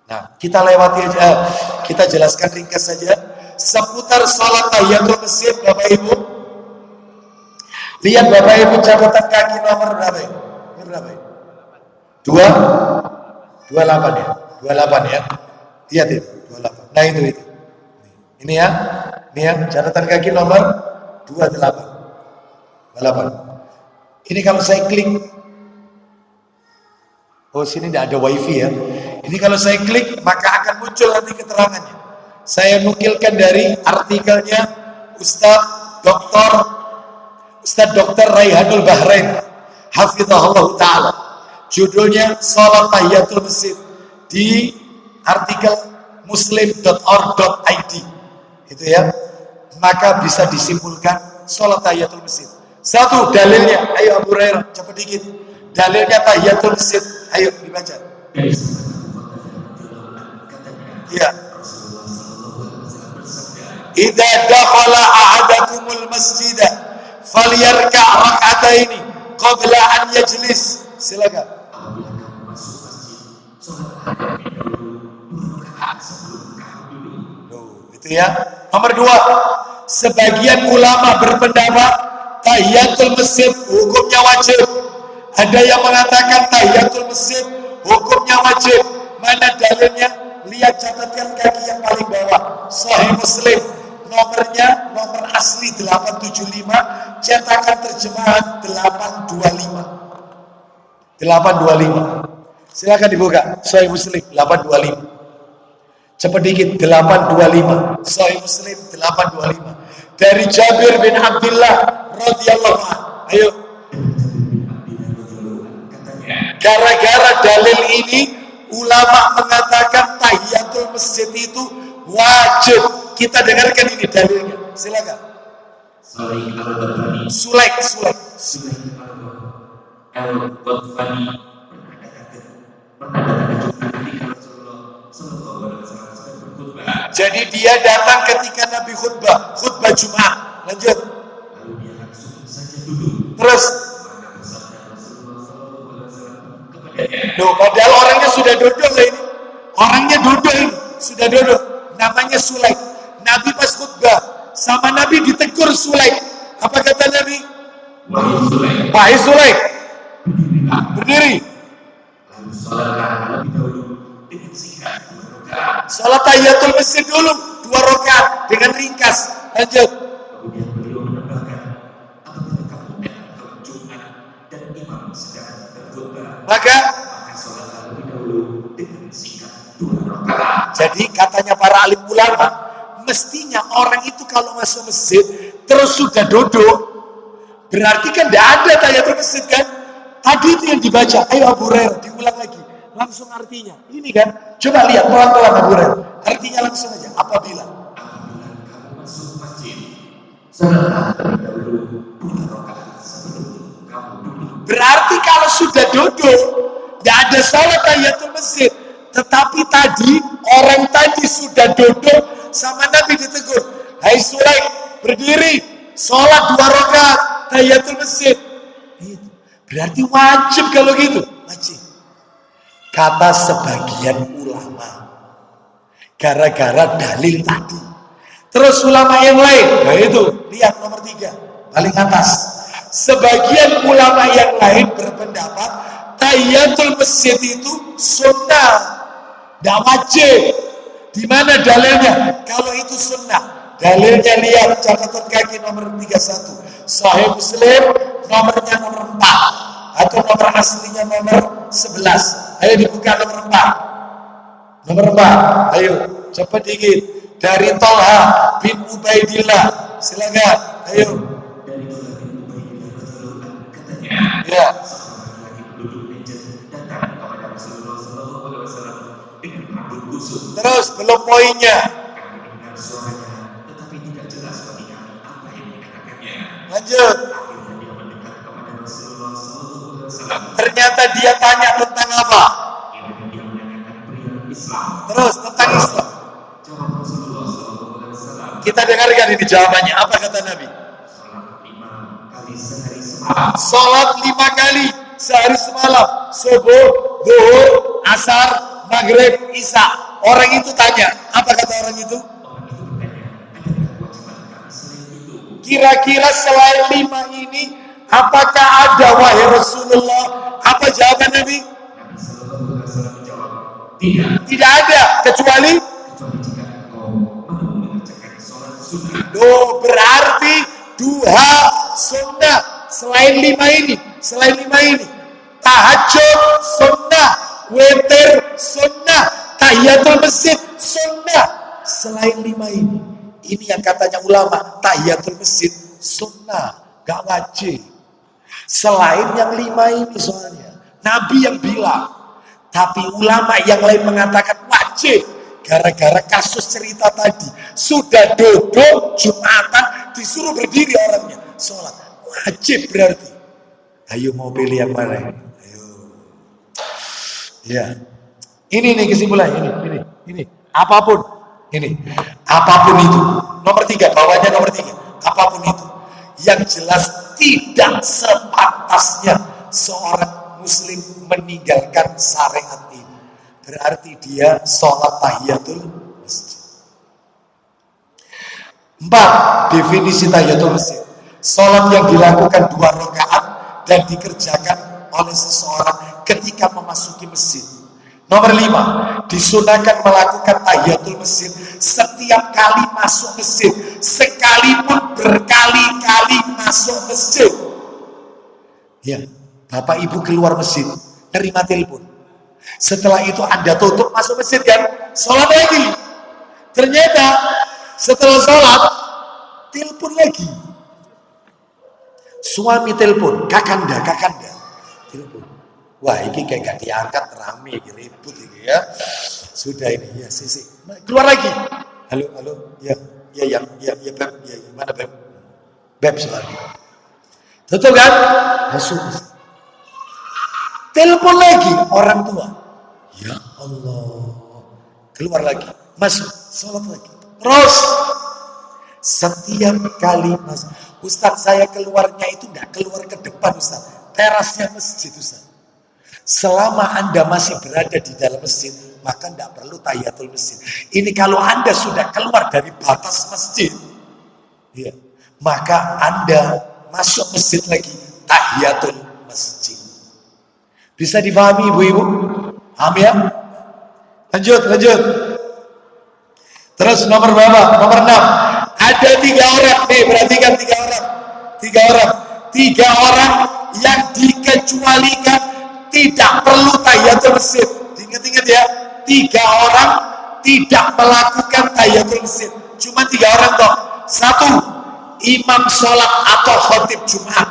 Nah, kita lewati aja, kita jelaskan ringkas saja seputar sholat tahiyatul masjid. Bapak Ibu, lihat Bapak Ibu catatan kaki nomor berapa ya? Ini berapa ya? 28 ya? 28 ya? Lihat itu, 28. Nah itu. Ini ya, catatan kaki nomor 28. Ini kalau saya klik, sini tidak ada wifi ya. Ini kalau saya klik maka akan muncul nanti keterangannya. Saya nukilkan dari artikelnya Ustadz Dr. Raihanul Bahrain hafizahullah ta'ala. Judulnya Sholat Tahiyatul Masjid di artikel muslim.org.id. Itu ya. Maka bisa disimpulkan sholat tahiyatul masjid. Satu dalilnya, ayo Abu Hurairah cepat dikit. Dalilnya tahiyatul masjid, ayo dibaca. Iya. Idza dakhala ahadakumul masjida falyarka' rak'ataini qabla an yajlis. Silakan. Itu ya. Nomor 2, sebagian ulama berpendapat tahiyatul masjid hukumnya wajib. Ada yang mengatakan tahiyatul masjid hukumnya wajib. Mana dalilnya? Lihat catatan kaki yang paling bawah, Sahih Muslim, nomornya nomor asli 875, cetakan terjemahan 825. Silakan dibuka, Sahih Muslim 825. Cepat dikit, 825. Sahih Muslim 825. Dari Jabir bin Abdullah radhiyallahu anhu. Ayo. Gara-gara dalil ini ulama mengatakan tahiyatul masjid itu wajib. Kita dengarkan ini dalilnya. Silakan. Sulaik. Jadi dia datang ketika Nabi khutbah Jumat. Lanjut. Terus. Loh, padahal orangnya sudah duduk lah ini. Orangnya duduk ini, sudah duduk. Namanya Sulaik. Nabi pas khutbah, sama Nabi ditegur Sulaik. Apa kata Nabi? Wahai Sulaik, berdiri. Salat tahiyatul masjid dulu 2 rakaat dengan ringkas. Lanjut. Kemudian beliau menambahkan, apabila kamu datang ke Jumat dan imam sedang berkhutbah, maka salatlah lebih dahulu dengan singkat 2 rakaat. Jadi katanya para alim ulama, mestinya orang itu kalau masuk masjid terus sudah duduk, berarti kan tidak ada tahiyatul masjid kan? Tadi itu yang dibaca, ayo Abu Hurairah, diulang lagi. Langsung artinya. Ini kan, coba lihat pelan-pelan Abu Hurairah. Artinya langsung aja, apabila kamu masuk masjid, salatlah terlebih dahulu 2 rakaat sebelum kamu duduk. berarti kalau sudah duduk, nggak ada salat tahiyatul masjid. Tetapi tadi, orang tadi sudah duduk, sama Nabi ditegur. Hai Sulaik, berdiri, sholat 2 rakaat tahiyatul masjid. Gitu. Berarti wajib kalau gitu, wajib. Kata sebagian ulama, gara-gara dalil tadi. Terus ulama yang lain, nah itu, lihat nomor 3, paling atas. Sebagian ulama yang lain berpendapat tahiyatul masjid itu sunnah, tidak wajib. Di mana dalilnya? Kalau itu sunnah, dalilnya lihat catatan kaki nomor 31, Sahih Muslim nomornya nomor 4 atau nomor aslinya nomor 11. Ayo dibuka nomor 4. Nomor 4, ayo cepat dikit. Dari Tolha bin Ubaidillah, silakan. Ayo. Dari Tolha bin Ubaidillah katanya, Ya. seorang laki penduduk Najd datang kepada Rasulullah SAW dengan rambut kusut. Terus belum poinnya. Kami mendengar suaranya, tetapi tidak jelas bagi kami apa yang dikatakannya. Lanjut. Akhirnya dia mendekat kepada Rasulullah SAW. Ternyata dia tanya tentang apa? Kiranya dia menanyakan perihal Islam. Terus tentang Islam. Jawab Rasulullah SAW. Kita dengarkan ini jawabannya. Apa kata Nabi? Salat 5 kali sehari semalam. Sholat 5 kali sehari semalam. Subuh, zuhur, asar, maghrib, isya. Orang itu tanya. Apa kata orang itu? Orang itu bertanya, adakah kewajiban kami selain itu? Kira-kira selain 5 ini, apakah ada wahai Rasulullah? Apa jawaban Nabi? Nabi SAW menjawab, tidak, Tidak ada. Kecuali kecuali jika engkau mampu mengerjakan sholat sunnah. loh, berarti duha sunnah. Selain 5 ini. Selain 5 ini. Tahajud sunnah. Witir sunnah. Tahiyatul masjid sunnah. Selain 5 ini. Ini yang katanya ulama. Tahiyatul masjid sunnah. Gak wajib. Selain yang 5 ini soalnya. Nabi yang bilang. Tapi ulama yang lain mengatakan wajib. Gara-gara kasus cerita tadi. Sudah duduk Jumatan. Disuruh berdiri orangnya. Sholat. Wajib berarti. Ayo mau pilih yang mana? Ayo. Ya. Ini nih kesimpulan. Ini. Apapun. Ini. Apapun itu. Nomor 3. Bawahnya nomor 3. Apapun itu. Yang jelas tidak sepantasnya seorang muslim meninggalkan syariat ini. Berarti dia sholat tahiyatul masjid. 4. Definisi tahiyatul masjid. Sholat yang dilakukan 2 rakaat dan dikerjakan oleh seseorang ketika memasuki masjid. Nomor 5. Disunahkan melakukan tahiyatul masjid setiap kali masuk masjid, sekalipun berkali-kali masuk masjid. Ya, Bapak Ibu keluar masjid, terima telepon. Setelah itu Anda tutup masuk masjid kan, sholat lagi. Ternyata setelah sholat, telepon lagi. Suami telepon, kakanda, telepon. Wah, ini kayak gak diangkat, rame, ribut ini ya. Sudah ini, ya, sisi. Keluar lagi. Halo, ya, Beb, ya, mana Beb? Beb lagi. Tutup kan? Masuk. Telepon lagi orang tua. Ya Allah. Keluar lagi. Masuk. Sholat lagi. Terus. Setiap kali masuk. Ustaz, saya keluarnya itu enggak keluar ke depan Ustaz. Terasnya masjid Ustaz. Selama Anda masih berada di dalam masjid, maka tidak perlu tahiyatul masjid. Ini kalau Anda sudah keluar dari batas masjid, ya, maka Anda masuk masjid lagi, tahiyatul masjid. Bisa difahami ibu-ibu? Paham ya? Lanjut. Terus nomor berapa? Nomor 6. Ada 3 orang, nih perhatikan 3 orang. 3 orang yang dikecualikan tidak perlu tahiyatul masjid. Ingat-ingat ya, 3 orang tidak melakukan tahiyatul masjid. Cuma 3 orang toh. 1, imam sholat atau khotib Jumat.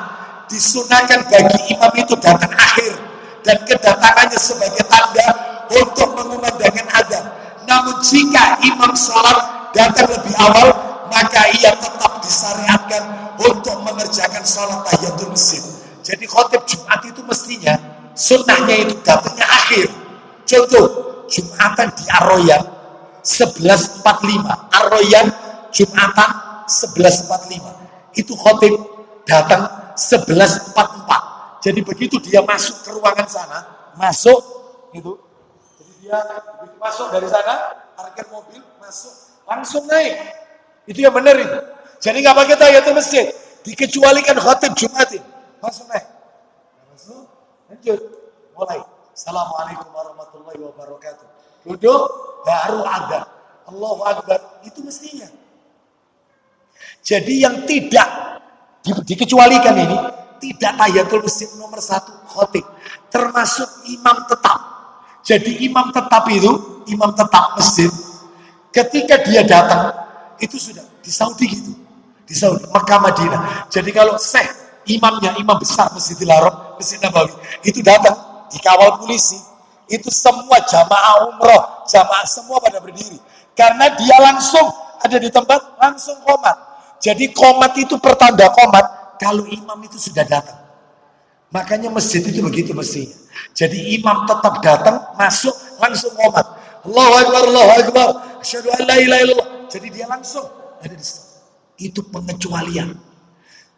disunahkan bagi imam itu datang akhir dan kedatangannya sebagai tanda untuk mengumandangkan azan. Namun jika imam sholat datang lebih awal, maka ia tetap disyariatkan untuk mengerjakan sholat tahiyatul masjid. Jadi khotib Jumat itu mestinya sunnahnya itu datangnya akhir. Contoh, Jumatan di Ar-Royan 11.45. Ar-Royan Jumatan 11.45. Itu khotib datang 11.44. Jadi begitu dia masuk ke ruangan sana, masuk itu. Jadi dia begitu masuk dari sana, parkir mobil, masuk, langsung naik. Itu yang benar itu. Jadi nggak pakai tahiyatul masjid, dikecualikan khotib Jumatin. Langsung naik. Masuk, lanjut, mulai. Assalamualaikum warahmatullahi wabarakatuh. Duduk, baru adzan. Allahu Akbar. Itu mestinya. Jadi yang tidak dikecualikan ini, tidak tahiyatul masjid nomor 1 khotib, termasuk imam tetap. Jadi imam tetap itu, imam tetap masjid, ketika dia datang, itu sudah di Saudi gitu. Di Saudi, Mekah, Madinah. Jadi kalau imamnya, imam besar Masjidil Haram, Masjid Nabawi, itu datang, dikawal polisi, itu semua jamaah umroh, jamaah semua pada berdiri. Karena dia langsung ada di tempat, langsung qomat. Jadi qomat itu pertanda qomat, kalau imam itu sudah datang. Makanya masjid itu begitu mestinya. Jadi imam tetap datang, masuk, langsung qomat. Allahu Akbar, Allahu Akbar, asyhadu an la ilaha illallah. Jadi dia langsung ada di situ. Itu pengecualian.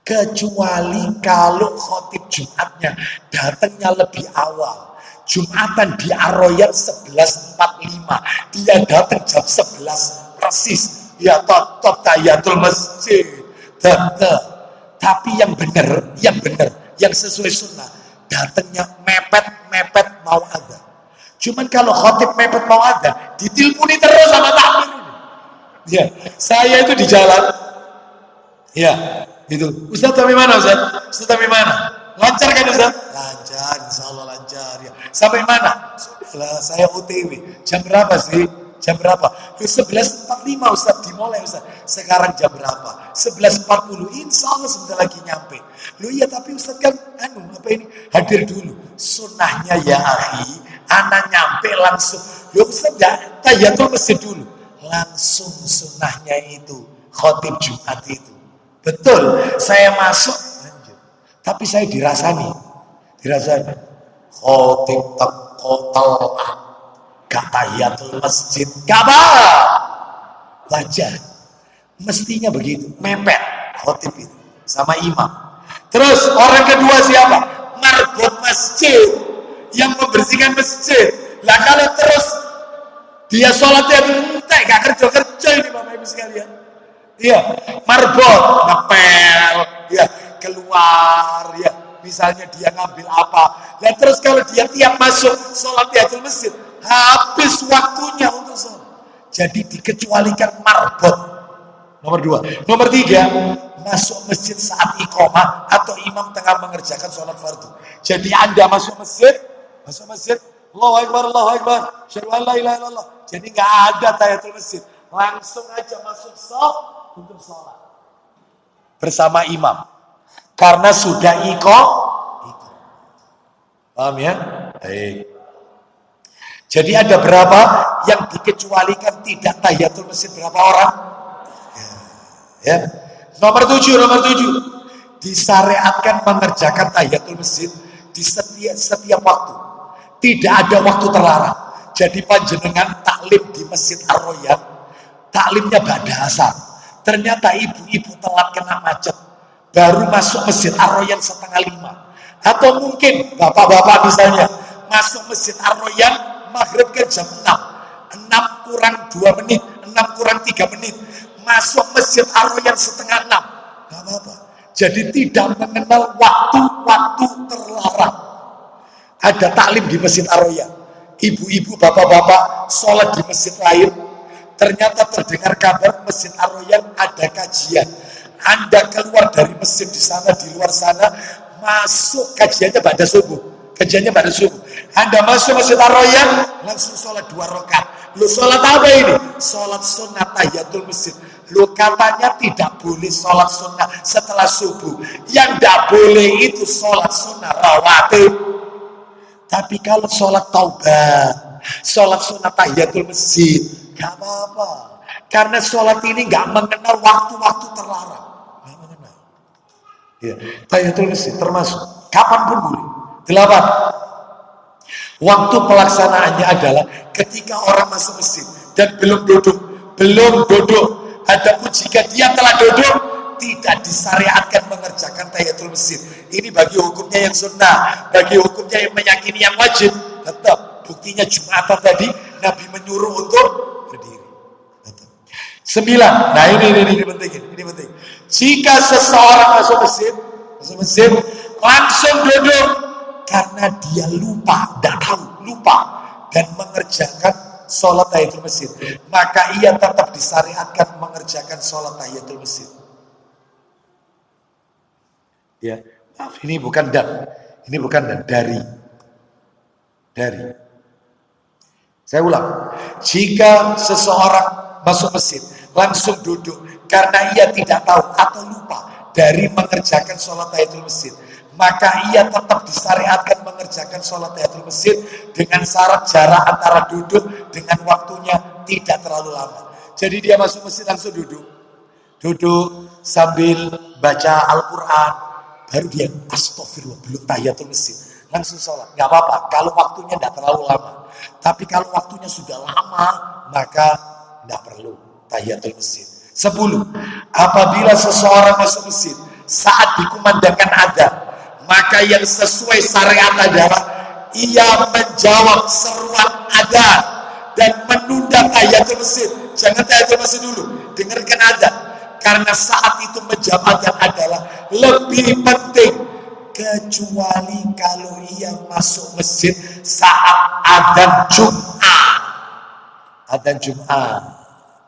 Kecuali kalau khotib Jumatnya datangnya lebih awal. Jumatan di Ar-Royan 11.45. Dia datang jam 11 persis. Ya tetap tahiyatul masjid. Tetap. Tapi yang benar, yang sesuai sunnah, datangnya mepet mau adzan. Cuman kalau khotib mepet mau adzan, diteleponi terus sama takmir. Ya, saya itu di jalan. Ya, itu. Ustaz sampai mana Ustaz? Ustaz sampai mana? Lancar kan Ustaz? Lancar, insyaallah lancar ya. Sampai mana? Sudahlah, saya OTW. Jam berapa sih? Jam berapa? 11.45 Ustaz, dimulai Ustaz. Sekarang jam berapa? 11.40. Insyaallah sebentar lagi nyampe. Loh iya, tapi Ustaz kan hadir dulu. Sunnahnya ya akhi, anak nyampe langsung. Loh Ustaz ya, tahiyatul masjid dulu. Langsung sunnahnya itu khotib Jumat itu. Betul, saya masuk lanjut. Tapi saya dirasani khotib kotal gak tahiyatul masjid, gak apa, wajar. Mestinya begitu, mepet khotib itu sama imam. Terus orang kedua siapa? Marbot masjid, yang membersihkan masjid. Lah kalau terus dia sholatnya entek, gak kerja ini Bapak Ibu sekalian. Iya, marbot, ngepel, ya keluar, ya misalnya dia ngambil apa. Dan terus kalau dia tiap masuk sholat tahiyatul masjid, habis waktunya untuk sholat. Jadi dikecualikan marbot. Nomor 2. Nomor 3, masuk masjid saat iqomah atau imam tengah mengerjakan sholat fardu. Jadi Anda masuk masjid, Allahu Akbar, Allahu Akbar, asyhadu an la ilaha illallah. Jadi nggak ada tahiyatul masjid, langsung aja masuk shaf untuk sholat bersama imam karena sudah paham ya? Baik. Jadi ada berapa yang dikecualikan tidak tahiyatul masjid? Berapa orang? Ya. Nomor 7 disyariatkan mengerjakan tahiyatul masjid di setiap waktu. Tidak ada waktu terlarang. Jadi panjenengan taklim di Masjid Ar-Royan, taklimnya ba'da asar. Ternyata ibu-ibu telat kena macet, baru masuk Masjid Ar-Royan 4:30. Atau mungkin bapak-bapak misalnya masuk Masjid Ar-Royan maghrib ke jam 6 kurang 2 menit, 6 kurang 3 menit, masuk Masjid Ar-Royan 5:30. Gak apa-apa. Jadi tidak mengenal waktu-waktu terlarang. Ada taklim di Masjid Ar-Royan, ibu-ibu, bapak-bapak sholat di masjid lain, ternyata terdengar kabar Masjid Ar-Royan ada kajian. Anda keluar dari masjid di sana, di luar sana, masuk kajiannya pada subuh. Anda masuk Masjid Ar-Royan, langsung sholat 2 rakaat. Lu sholat apa ini? Sholat sunat tahiyatul masjid. Lu katanya tidak boleh sholat sunnah setelah subuh. Yang tidak boleh itu sholat sunnah rawatib. Tapi kalau sholat taubat, sholat sunnah tahiyatul masjid, gak apa-apa. Karena sholat ini gak mengenal waktu-waktu terlarang. Gak mengenal. Ya, tahiyatul masjid termasuk. Kapanpun boleh. 8. Waktu pelaksanaannya adalah ketika orang masuk masjid dan belum duduk. Adapun jika dia telah duduk, tidak disyariatkan mengerjakan tahiyatul masjid. Ini bagi hukumnya yang sunnah, bagi hukumnya yang meyakini yang wajib. Tetap buktinya Jumatan tadi Nabi menyuruh untuk berdiri. Tetap. 9. Nah ini penting. Jika seseorang masuk masjid langsung duduk karena dia lupa dan mengerjakan sholat tahiyatul masjid, maka ia tetap disyariatkan mengerjakan sholat tahiyatul masjid. Ya, maaf, ini bukan dari. Saya ulang, jika seseorang masuk masjid langsung duduk karena ia tidak tahu atau lupa dari mengerjakan sholat tahiyatul masjid, maka ia tetap disyariatkan mengerjakan sholat tahiyatul masjid dengan syarat jarak antara duduk dengan waktunya tidak terlalu lama. Jadi dia masuk masjid langsung duduk sambil baca Al-Quran, baru dia astagfirullah, belum tahiyatul masjid, langsung sholat. Nggak apa-apa kalau waktunya tidak terlalu lama. Tapi kalau waktunya sudah lama, maka tidak perlu tahiyatul masjid. 10. Apabila seseorang masuk masjid saat dikumandangkan adzan, maka yang sesuai syariat adalah ia menjawab seruan adzan dan menunda tahiyatul masjid. Jangan tahiyatul masjid dulu, dengarkan adzan. Karena saat itu menjawab adzan adalah lebih penting, kecuali kalau ia masuk masjid saat adzan Jumat.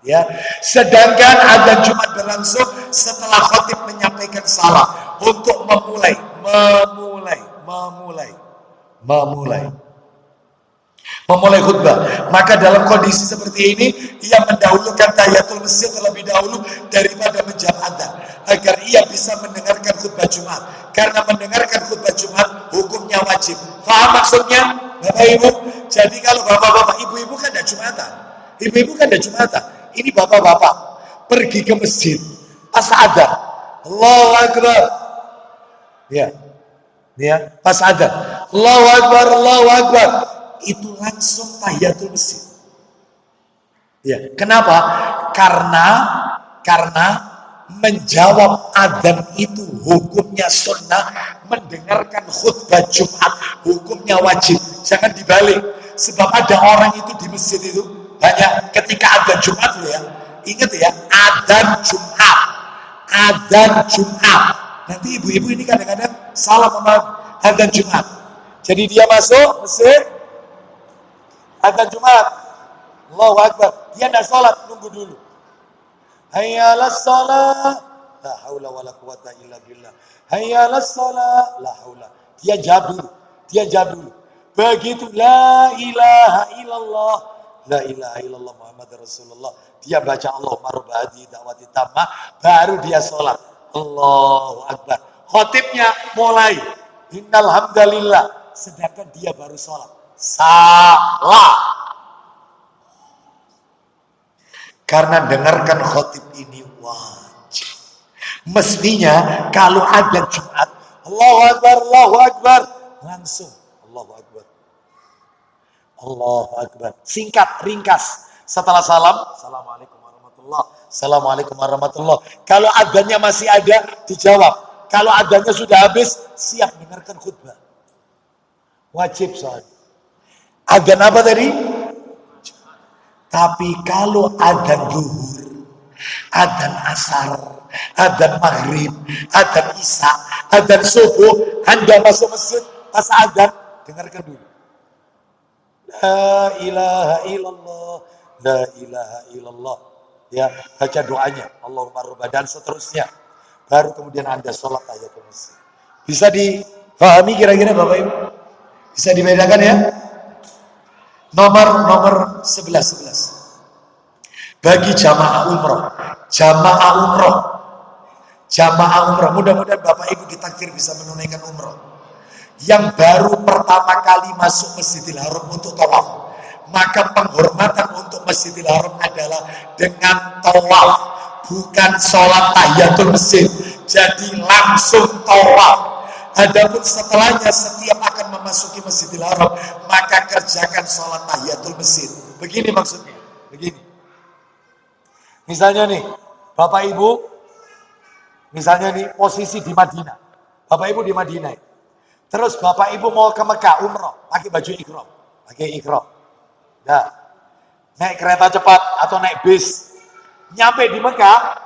Ya, sedangkan adzan Jumat berlangsung setelah khatib menyampaikan salam untuk memulai khutbah. Maka dalam kondisi seperti ini, ia mendahulukan tahiyatul masjid terlebih dahulu daripada menjawab adzan agar ia bisa mendengarkan khutbah Jumat. Karena mendengarkan khutbah Jumat hukumnya wajib. Paham maksudnya, Bapak Ibu? Jadi kalau bapak-bapak, ibu-ibu kan ada Jumatan. Ini bapak-bapak pergi ke masjid pas adzan, Allahu Akbar. Ya, pas adzan, Allahu Akbar. Itu langsung tahiyatul masjid. Ya, kenapa? Karena menjawab adzan itu hukumnya sunnah, mendengarkan khutbah Jumat hukumnya wajib. Jangan dibalik. Sebab ada orang itu di masjid itu hanya ketika adzan Jumat loh ya. Ingat ya, adzan Jumat. Nanti ibu-ibu ini kadang-kadang salah memahami adzan Jumat. Jadi dia masuk masjid adzan Jumat, Allahu Akbar. Dia tidak sholat, nunggu dulu. Hayya 'alas shalah, la haula wala quwata illa billah. Hayya 'alas shalah, la haula. Dia jawab dulu. Begitu la ilaha illallah Muhammad Rasulullah, dia baca Allahumma rabb hadhihi da'wati tammah, baru dia sholat. Allahu Akbar. Khatibnya mulai innal hamdalillah, sedangkan dia baru sholat. Salah. Karena dengarkan khatib ini wajib. Mestinya kalau adzan Jumat, Allahu Akbar, langsung Allahu Akbar. Singkat, ringkas. Setelah salam, Assalamualaikum warahmatullah. Kalau adzannya masih ada, dijawab. Kalau adzannya sudah habis, siap dengarkan khutbah. Wajib soal. Adzan apa tadi? Tapi kalau adzan zuhur, adzan asar, adzan maghrib, adzan isya, adzan subuh, Anda masuk masjid pas adzan, dengarkan dulu. La ilaha illallah. Ya, baca doanya, Allahumma rabb, dan seterusnya. Baru kemudian Anda sholat tahiyatul masjid. Bisa difahami kira-kira Bapak Ibu? Bisa dibedakan ya? Nomor 11. bagi jamaah umroh. Mudah-mudahan Bapak Ibu ditakdir bisa menunaikan umroh. Yang baru pertama kali masuk Masjidil Haram untuk tawaf, maka penghormatan untuk Masjidil Haram adalah dengan tawaf, bukan sholat tahiyatul masjid. Jadi langsung tawaf. Adapun setelahnya setiap akan memasuki Masjidil Haram, maka kerjakan sholat tahiyatul masjid. Begini maksudnya. Begini. Misalnya nih, Bapak Ibu, misalnya nih posisi di Madinah. Bapak Ibu di Madinah. Terus Bapak Ibu mau ke Mekah umroh, pakai baju ihram, Nah, naik kereta cepat atau naik bis, nyampe di Mekah,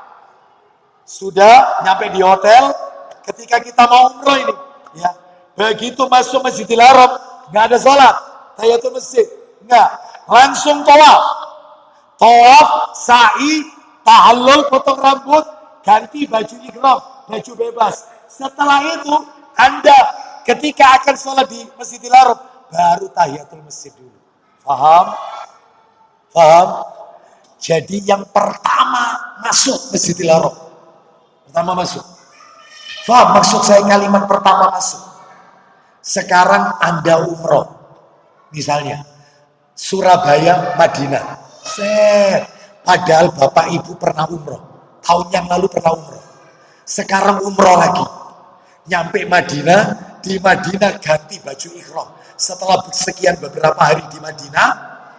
sudah nyampe di hotel. Ketika kita mau umroh ini, ya, begitu masuk Masjidil Haram, nggak ada sholat, tahiyatul masjid, nggak, langsung tawaf, sa'i, tahallul, potong rambut, ganti baju ihram, baju bebas. Setelah itu, Anda ketika akan sholat di Masjidil Haram, baru tahiyatul masjid dulu. Paham? Jadi yang pertama masuk Masjidil Haram, Faham maksud saya kalimat pertama masuk? Sekarang Anda umroh, misalnya Surabaya, Madinah. Padahal Bapak Ibu pernah umroh, tahun yang lalu pernah umroh. Sekarang umroh lagi. Nyampe Madinah, di Madinah ganti baju ihram. Setelah sekian beberapa hari di Madinah,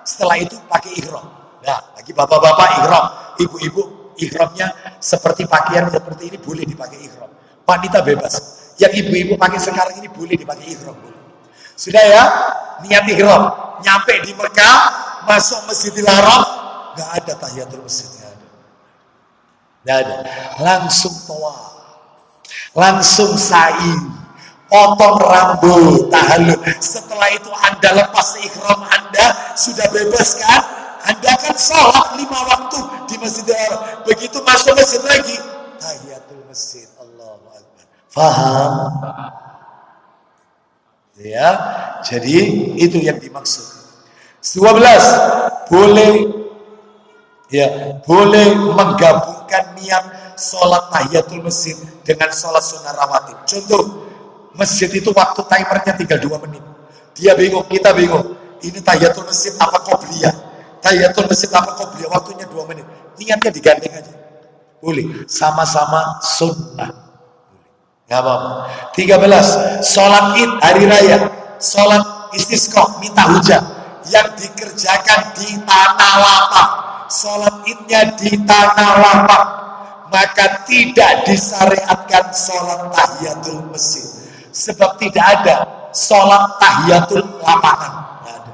setelah itu pakai ihram. Nah, lagi bapak-bapak ihram, ibu-ibu ihramnya seperti pakaian seperti ini boleh dipakai ihram. Wanita bebas. Yang ibu-ibu pakai sekarang ini boleh dipakai ihram. Sudah ya, niat ihram. Nyampe di Mekah, masuk Masjidil Haram, nggak ada tahiyatul masjid, nggak ada. Langsung tawaf, langsung sa'i, potong rambut, tahallul. Setelah itu Anda lepas ihram Anda, sudah bebas kan? Anda akan sholat 5 waktu di Masjidil Haram. Begitu masuk masjid lagi, tahiyatul masjid. Allahu Akbar. Faham? Ya, jadi itu yang dimaksud. 12, boleh menggabungkan niat sholat tahiyatul masjid dengan sholat sunnah rawatib. Contoh, masjid itu waktu timernya tinggal 2 menit. Dia bingung, kita bingung. Ini tahiyatul masjid apa qobliyah? Tahiyatul masjid apa qobliyah? Waktunya 2 menit. Niatnya digandeng aja. Boleh, sama-sama sunnah. Gak apa-apa. 13, sholat id hari raya, sholat istisqa, minta hujan, yang dikerjakan di tanah lapang. Sholat idnya di tanah lapang, maka tidak disyariatkan sholat tahiyatul masjid. Sebab tidak ada sholat tahiyatul lapangan. Nggak ada.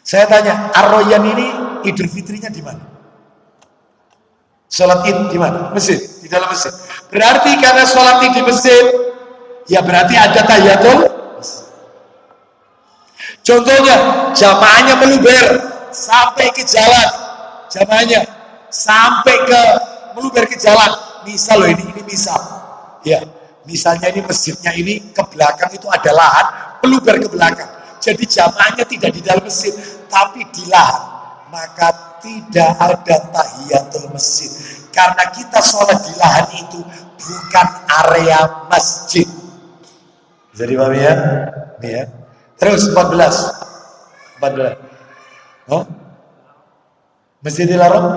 Saya tanya, Ar-Royan ini Idul Fitrinya di mana? Sholat id di mana? Masjid, di dalam masjid. Berarti karena sholat id di masjid, ya berarti ada tahiyatul masjid. Contohnya, jamaahnya meluber sampai ke jalan, jamaahnya sampai ke meluber ke jalan. Misal loh, ini misal. Ya, misalnya ini masjidnya ini ke belakang itu ada lahan, meluber ke belakang. Jadi jamaahnya tidak di dalam masjid, tapi di lahan. Maka tidak ada tahiyatul masjid. Karena kita sholat di lahan itu bukan area masjid. Bisa dipahami ya? Ini ya. Terus 14. Oh? Masjidil Haram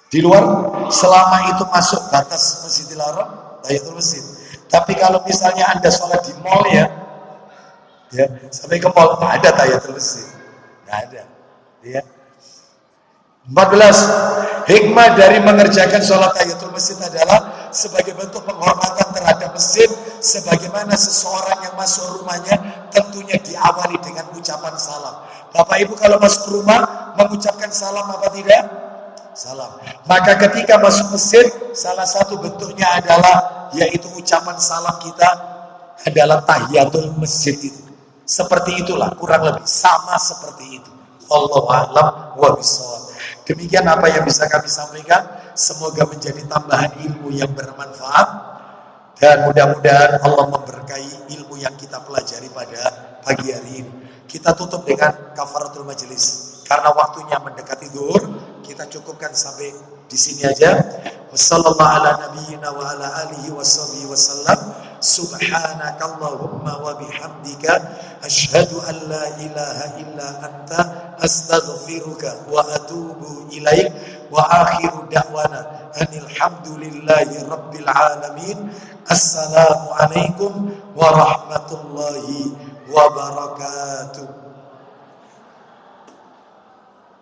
di luar, selama itu masuk batas Masjidil Haram, tahiyatul masjid. Tapi kalau misalnya Anda sholat di mall ya sampai ke mall nggak ada tahiyatul masjid, nggak ada. Ya. 14. Hikmah dari mengerjakan sholat tahiyatul masjid adalah sebagai bentuk penghormatan terhadap masjid, sebagaimana seseorang yang masuk rumahnya tentunya diawali dengan ucapan salam. Bapak Ibu kalau masuk rumah mengucapkan salam apa tidak? Salam. Maka ketika masuk masjid, salah satu bentuknya adalah yaitu ucapan salam kita adalah tahiyatul masjid itu. Seperti itulah, kurang lebih sama seperti itu. Wallahu a'lam wa bishawab. Demikian apa yang bisa kami sampaikan. Semoga menjadi tambahan ilmu yang bermanfaat, dan mudah-mudahan Allah memberkahi ilmu yang kita pelajari pada pagi hari ini. Kita tutup dengan kafaratul majelis. Karena waktunya mendekati zuhur, kita cukupkan sampai di sini aja. Wassallallahu ala nabiyyina wa ala alihi washabihi wasallam. Subhanakallahumma wa bihamdika asyhadu an la ilaha illa anta astaghfiruka wa atubu ilaik. Wa akhiru da'wana anil hamdulillahi rabbil alamin. Assalamualaikum warahmatullahi wabarakatuh.